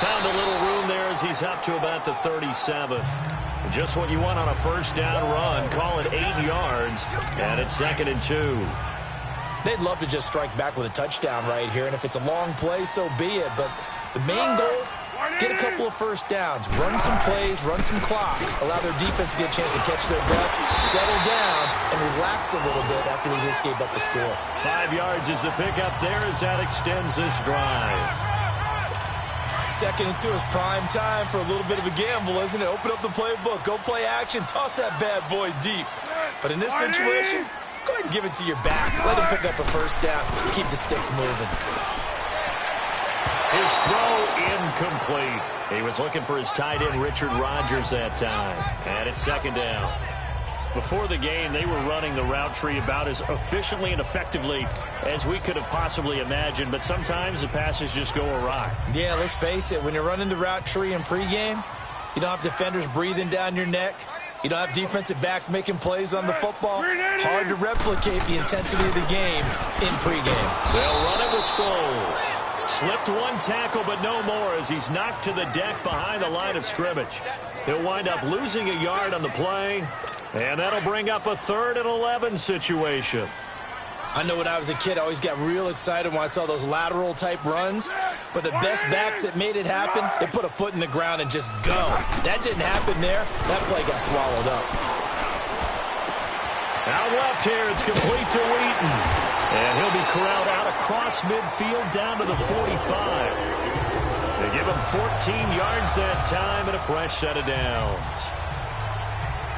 Found a little room there as he's up to about the 37. Just what you want on a first down run. Call it 8 yards, and it's 2nd and 2. They'd love to just strike back with a touchdown right here, and if it's a long play, so be it. But the main goal, get a couple of first downs, run some plays, run some clock, allow their defense to get a chance to catch their breath, settle down, and relax a little bit after they just gave up a score. 5 yards is the pickup there as that extends this drive. 2nd and 2 is prime time for a little bit of a gamble, isn't it? Open up the playbook, go play action, toss that bad boy deep. But in this situation, go ahead and give it to your back. Let him pick up a first down. Keep the sticks moving. His throw incomplete. He was looking for his tight end, Richard Rodgers, that time. And it's 2nd down. Before the game, they were running the route tree about as efficiently and effectively as we could have possibly imagined. But sometimes the passes just go awry. Yeah, let's face it. When you're running the route tree in pregame, you don't have defenders breathing down your neck. You don't have defensive backs making plays on the football. Hard to replicate the intensity of the game in pregame. They'll run it with Sproles. Slipped 1 tackle, but no more as he's knocked to the deck behind the line of scrimmage. He'll wind up losing a yard on the play, and that'll bring up a 3rd and 11 situation. I know when I was a kid, I always got real excited when I saw those lateral-type runs. But the best backs that made it happen, they put a foot in the ground and just go. That didn't happen there. That play got swallowed up. Out left here, it's complete to Wheaton. And he'll be corralled out across midfield down to the 45. They give him 14 yards that time and a fresh set of downs.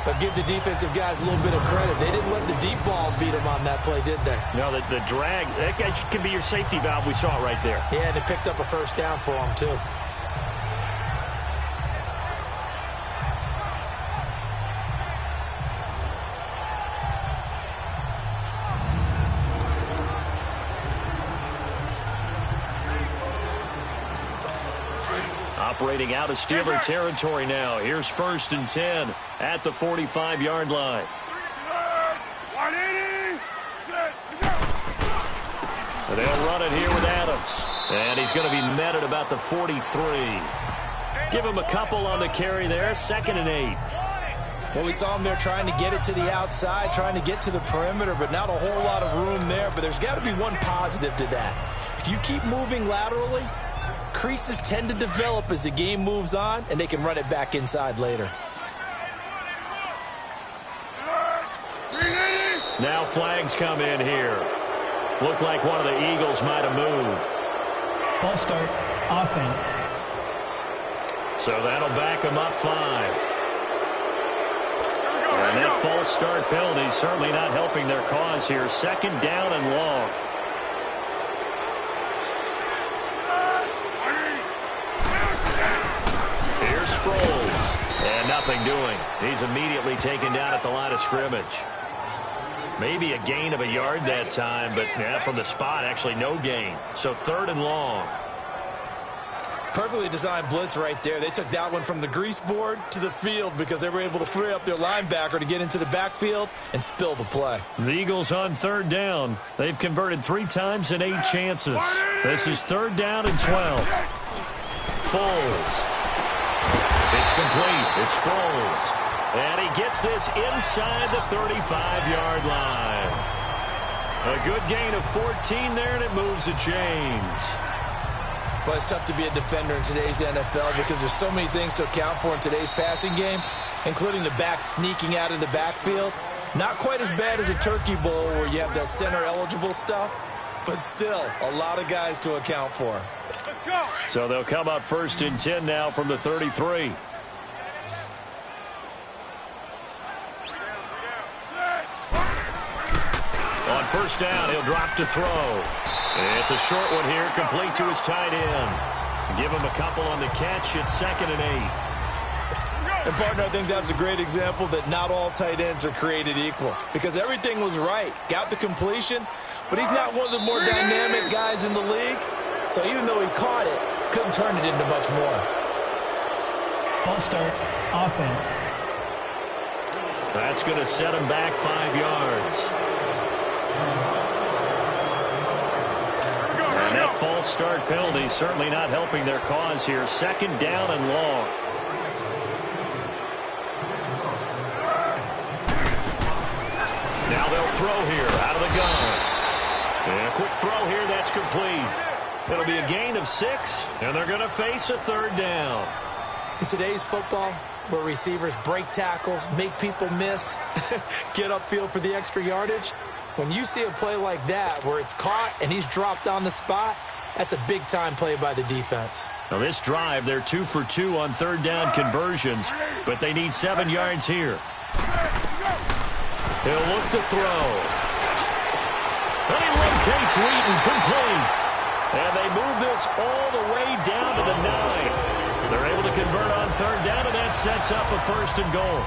But give the defensive guys a little bit of credit. They didn't let the deep ball beat them on that play, did they? No, the drag, that guy can be your safety valve. We saw it right there. Yeah, and they picked up a first down for them, too. Operating out of Steeler territory now. Here's 1st and 10 at the 45-yard line. And they'll run it here with Adams. And he's going to be met at about the 43. Give him a couple on the carry there. 2nd and 8. Well, we saw him there trying to get it to the outside, trying to get to the perimeter, but not a whole lot of room there. But there's got to be one positive to that. If you keep moving laterally, creases tend to develop as the game moves on, and they can run it back inside later. Now flags come in here. Looked like one of the Eagles might have moved. False start, offense. So that'll back them up 5. And that false start penalty certainly not helping their cause here. 2nd down and long. Here's Sproles. And nothing doing. He's immediately taken down at the line of scrimmage. Maybe a gain of a yard that time, but yeah, from the spot, actually no gain. So 3rd and long. Perfectly designed blitz right there. They took that one from the grease board to the field because they were able to free up their linebacker to get into the backfield and spill the play. The Eagles on 3rd down. They've converted 3 times in 8 chances. This is 3rd down and 12. Foles. It's complete. It's Sproles. And he gets this inside the 35-yard line. A good gain of 14 there, and it moves the chains. Well, it's tough to be a defender in today's NFL because there's so many things to account for in today's passing game, including the back sneaking out of the backfield. Not quite as bad as a turkey bowl where you have that center-eligible stuff, but still a lot of guys to account for. So they'll come up 1st and 10 now from the 33. On 1st down, he'll drop to throw. It's a short one here, complete to his tight end. Give him a couple on the catch. It's 2nd and 8. And, partner, I think that's a great example that not all tight ends are created equal because everything was right. Got the completion, but he's not one of the more dynamic guys in the league. So even though he caught it, couldn't turn it into much more. False start, offense. That's going to set him back 5 yards. And that false start penalty certainly not helping their cause here. 2nd down and long. Now they'll throw here out of the gun. And a quick throw here, that's complete. It'll be a gain of 6, and they're going to face a 3rd down. In today's football, where receivers break tackles, make people miss, get upfield for the extra yardage, when you see a play like that where it's caught and he's dropped on the spot, that's a big-time play by the defense. Now this drive, they're 2 for 2 on 3rd down conversions, but they need 7 yards here. He'll look to throw. And he locates Wheaton, complete. And they move this all the way down to the 9. They're able to convert on 3rd down, and that sets up a 1st and goal.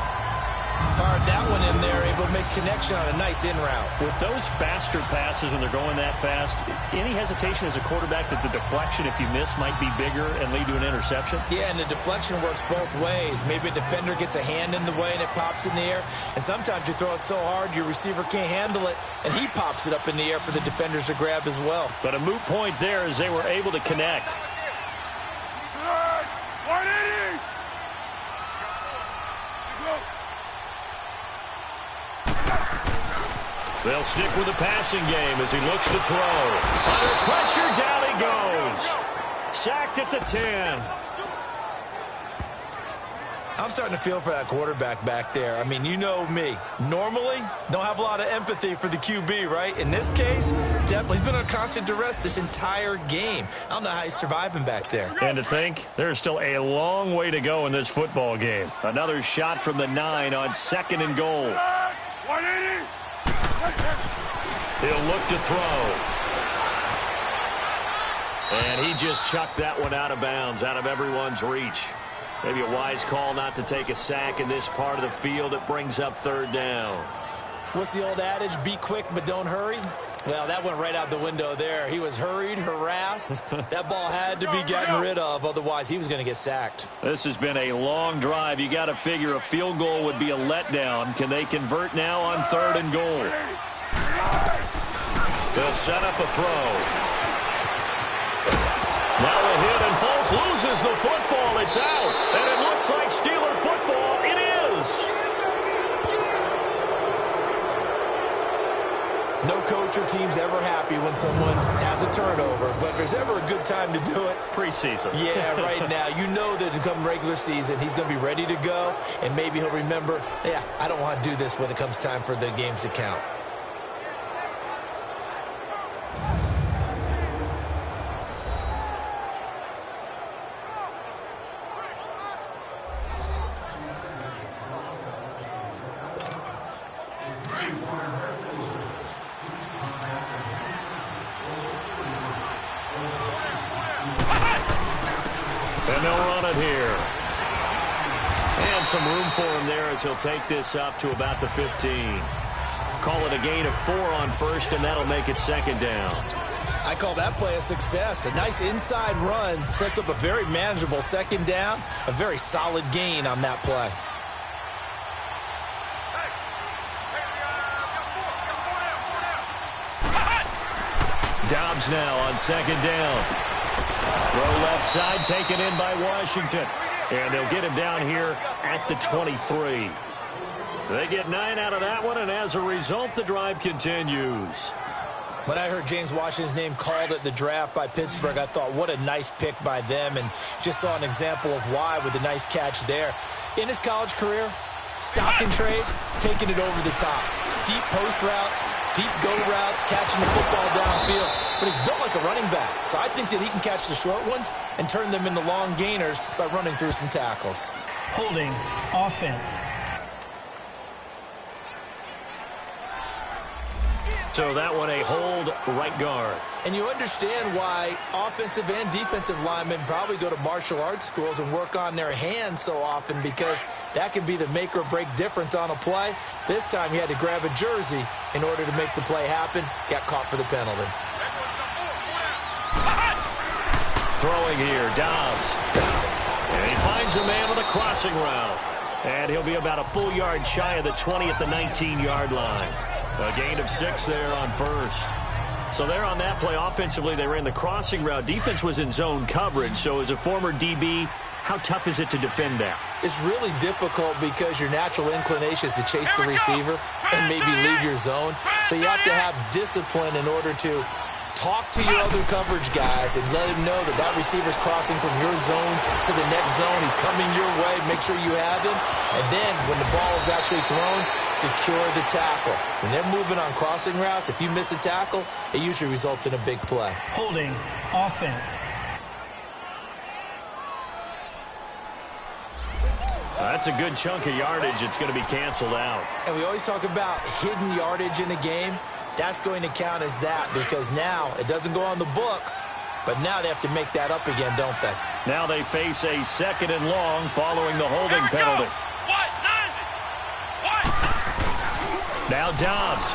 Fired that one in there, able to make connection on a nice in route. With those faster passes and they're going that fast, any hesitation as a quarterback that the deflection, if you miss, might be bigger and lead to an interception? Yeah, and the deflection works both ways. Maybe a defender gets a hand in the way and it pops in the air. And sometimes you throw it so hard your receiver can't handle it, and he pops it up in the air for the defenders to grab as well. But a moot point there as they were able to connect. They'll stick with the passing game as he looks to throw. Under pressure, down he goes. Sacked at the 10. I'm starting to feel for that quarterback back there. I mean, you know me. Normally, don't have a lot of empathy for the QB, right? In this case, definitely. He's been on constant duress this entire game. I don't know how he's surviving back there. And to think, there's still a long way to go in this football game. Another shot from the 9 on 2nd and goal. 180. He'll look to throw. And he just chucked that one out of bounds, out of everyone's reach. Maybe a wise call not to take a sack in this part of the field. It brings up 3rd down. What's the old adage? Be quick, but don't hurry. Well, that went right out the window there. He was hurried, harassed. That ball had to be gotten rid of. Otherwise, he was going to get sacked. This has been a long drive. You got to figure a field goal would be a letdown. Can they convert now on 3rd and goal? They'll set up a throw. Now a hit, and Foles loses the football. It's out. And it looks like Steeler football. It is. future team's ever happy when someone has a turnover, but if there's ever a good time to do it, preseason. Yeah, right now. You know that come regular season, he's going to be ready to go, and maybe he'll remember, yeah, I don't want to do this when it comes time for the games to count. And they'll run it here. And some room for him there as he'll take this up to about the 15. Call it a gain of 4 on first, and that'll make it second down. I call that play a success. A nice inside run sets up a very manageable second down. A very solid gain on that play. Dobbs now on second down. Throw left side, taken in by Washington. And they'll get him down here at the 23. They get 9 out of that one, and as a result, the drive continues. When I heard James Washington's name called at the draft by Pittsburgh, I thought, what a nice pick by them, and just saw an example of why with a nice catch there. In his college career, stock and trade, taking it over the top. Deep post routes, deep go routes, catching the football downfield. But he's built like a running back, so I think that he can catch the short ones and turn them into long gainers by running through some tackles. Holding offense. So that one a hold right guard. And you understand why offensive and defensive linemen probably go to martial arts schools and work on their hands so often, because that can be the make or break difference on a play. This time he had to grab a jersey in order to make the play happen. Got caught for the penalty. Throwing here, Dobbs. And he finds a man with a crossing route. And he'll be about a full yard shy of the 20 at the 19-yard line. A gain of 6 there on first. So there on that play, offensively, they ran the crossing route. Defense was in zone coverage. So as a former DB, how tough is it to defend that? It's really difficult because your natural inclination is to chase the receiver and maybe leave your zone. So you have to have discipline in order to talk to your other coverage guys and let him know that that receiver's crossing from your zone to the next zone. He's coming your way. Make sure you have him. And then when the ball is actually thrown, secure the tackle. When they're moving on crossing routes, if you miss a tackle, it usually results in a big play. Holding offense. That's a good chunk of yardage. It's going to be canceled out. And we always talk about hidden yardage in a game. That's going to count as that, because now it doesn't go on the books, but now they have to make that up again, don't they? Now they face a second and long following the holding penalty. Now Dobbs.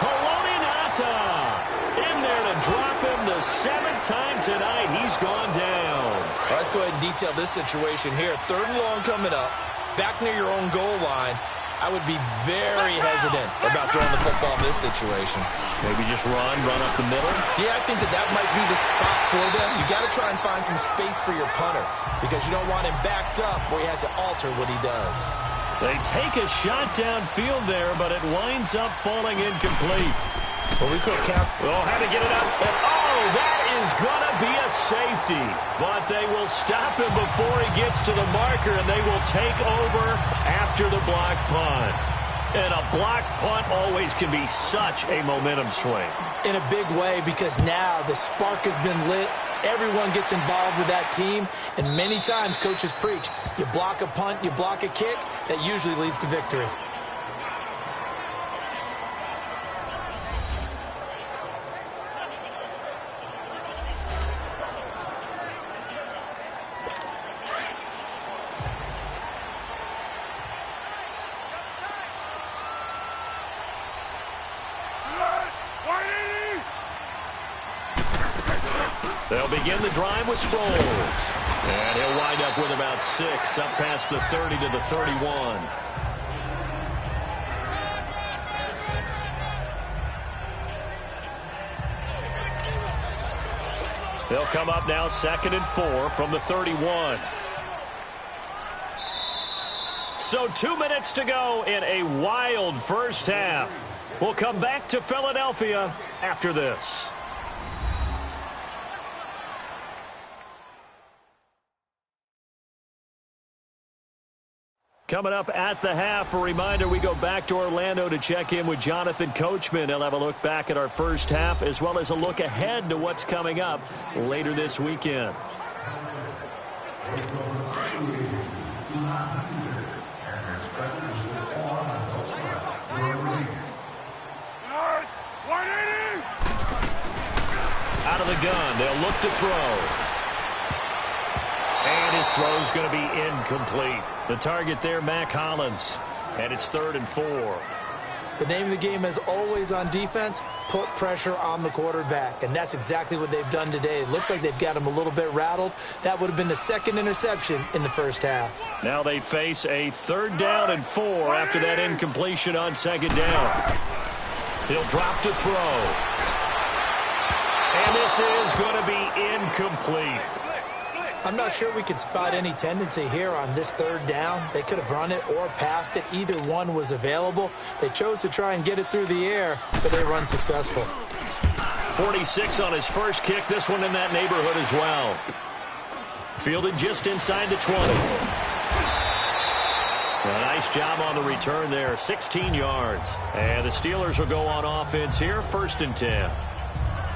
Haloti-Ngata in there to drop him the 7th time tonight. He's gone down. Well, let's go ahead and detail this situation here. 3rd and long coming up, back near your own goal line. I would be very hesitant about throwing the football in this situation. Maybe just run up the middle? Yeah, I think that might be the spot for them. You got to try and find some space for your punter, because you don't want him backed up where he has to alter what he does. They take a shot downfield there, but it winds up falling incomplete. Well, we could count. Oh, had to get it up. And, that is going to be a safety. But they will stop him before he gets to the marker, and they will take over after the block punt. And a blocked punt always can be such a momentum swing. In a big way, because now the spark has been lit. Everyone gets involved with that team, and many times coaches preach, you block a punt, you block a kick, that usually leads to victory. They'll begin the drive with Sproles. And he'll wind up with about 6, up past the 30 to the 31. They'll come up now 2nd and 4 from the 31. So 2 minutes to go in a wild first half. We'll come back to Philadelphia after this. Coming up at the half, a reminder, we go back to Orlando to check in with Jonathan Coachman. He'll have a look back at our first half as well as a look ahead to what's coming up later this weekend. Out of the gun, they'll look to throw. And his throw's going to be incomplete. The target there, Mac Hollins. And it's 3rd and 4. The name of the game is always on defense, put pressure on the quarterback. And that's exactly what they've done today. It looks like they've got him a little bit rattled. That would have been the second interception in the first half. Now they face a 3rd down and 4 after that incompletion on 2nd down. He'll drop to throw. And this is going to be incomplete. I'm not sure we could spot any tendency here on this 3rd down. They could have run it or passed it. Either one was available. They chose to try and get it through the air, but they were unsuccessful. 46 on his first kick. This one in that neighborhood as well. Fielded just inside the 20. A nice job on the return there. 16 yards. And the Steelers will go on offense here. 1st and 10.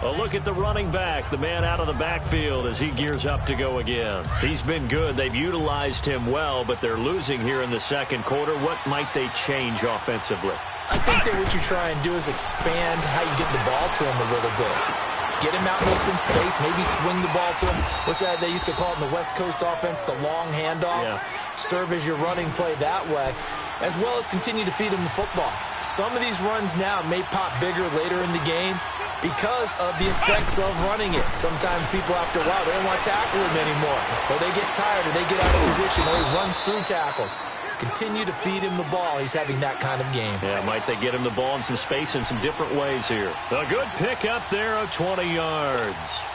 A look at the running back, the man out of the backfield as he gears up to go again. He's been good. They've utilized him well, but they're losing here in the second quarter. What might they change offensively? I think that what you try and do is expand how you get the ball to him a little bit. Get him out in open space, maybe swing the ball to him. What's that they used to call it in the West Coast offense, the long handoff? Yeah. Serve as your running play that way, as well as continue to feed him the football. Some of these runs now may pop bigger later in the game because of the effects of running it. Sometimes people, after a while, they don't want to tackle him anymore. Or they get tired, or they get out of position, or he runs through tackles. Continue to feed him the ball. He's having that kind of game. Yeah, might they get him the ball in some space in some different ways here. A good pick up there of 20 yards.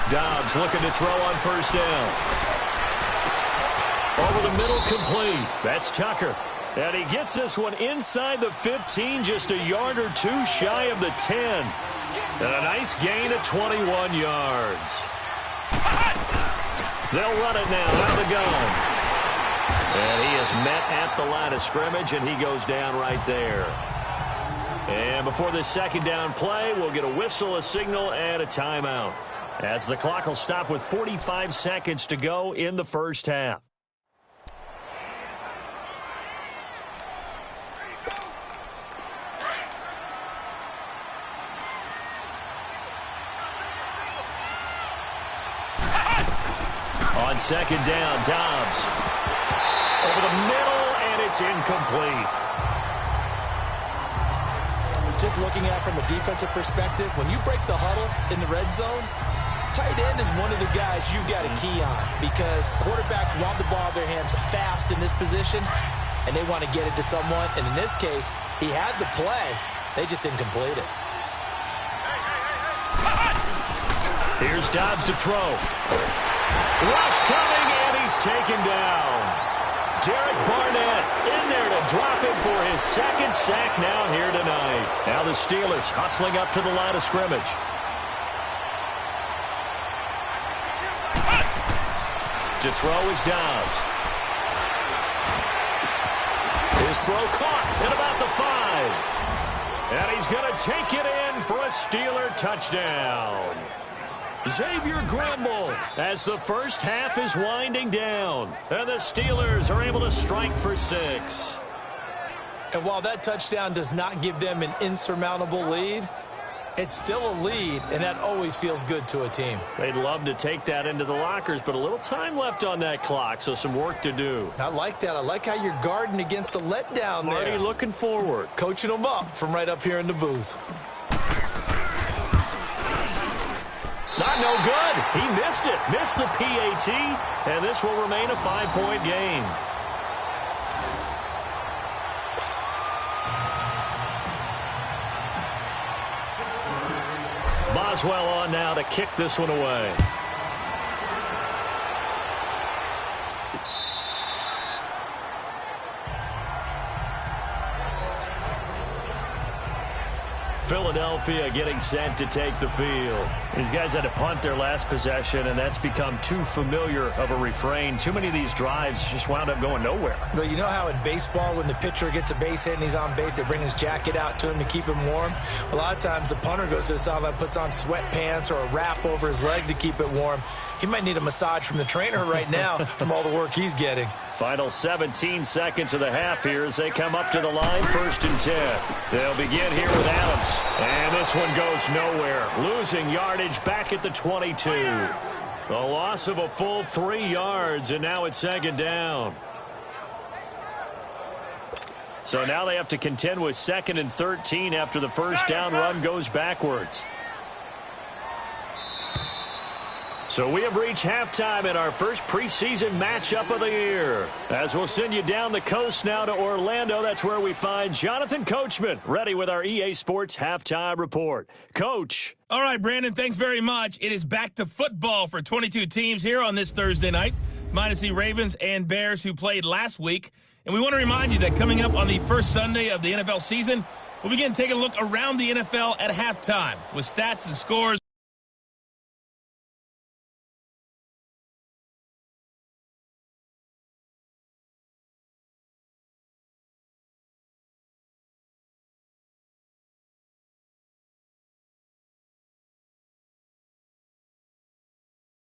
Dobbs looking to throw on 1st down. Over the middle, complete. That's Tucker. And he gets this one inside the 15, just a yard or two shy of the 10. And a nice gain of 21 yards. They'll run it now out of the gun. And he is met at the line of scrimmage, and he goes down right there. And before this 2nd down play, we'll get a whistle, a signal, and a timeout, as the clock will stop with 45 seconds to go in the first half. On 2nd down, Dobbs. Over the middle, and it's incomplete. Just looking at it from a defensive perspective, when you break the huddle in the red zone, tight end is one of the guys you've got a key on, because quarterbacks want the ball in their hands fast in this position, and they want to get it to someone. And in this case, he had the play. They just didn't complete it. Here's Dobbs to throw. Rush coming, and he's taken down. Derek Barnett in there to drop him for his 2nd sack now here tonight. Now the Steelers hustling up to the line of scrimmage. To throw is Dobbs. His throw caught at about the 5. And he's going to take it in for a Steeler touchdown. Xavier Grimble as the first half is winding down. And the Steelers are able to strike for 6. And while that touchdown does not give them an insurmountable lead, it's still a lead, and that always feels good to a team. They'd love to take that into the lockers, but a little time left on that clock, so some work to do. I like that. I like how you're guarding against a letdown there. Marty looking forward. Coaching them up from right up here in the booth. Not no good. He missed it. Missed the PAT, and this will remain a 5-point game. Boswell on now to kick this one away. Philadelphia getting set to take the field. These guys had to punt their last possession, and that's become too familiar of a refrain. Too many of these drives just wound up going nowhere. Well, you know how in baseball, when the pitcher gets a base hit and he's on base, they bring his jacket out to him to keep him warm? A lot of times the punter goes to the sideline, puts on sweatpants or a wrap over his leg to keep it warm. He might need a massage from the trainer right now from all the work he's getting. Final 17 seconds of the half here as they come up to the line, 1st and 10. They'll begin here with Adams. And this one goes nowhere. Losing yardage back at the 22. The loss of a full 3 yards, and now it's 2nd down. So now they have to contend with 2nd and 13 after the first down run goes backwards. So we have reached halftime in our first preseason matchup of the year. As we'll send you down the coast now to Orlando, that's where we find Jonathan Coachman, ready with our EA Sports Halftime Report. Coach. All right, Brandon, thanks very much. It is back to football for 22 teams here on this Thursday night, minus the Ravens and Bears who played last week. And we want to remind you that coming up on the first Sunday of the NFL season, we'll begin taking a look around the NFL at halftime with stats and scores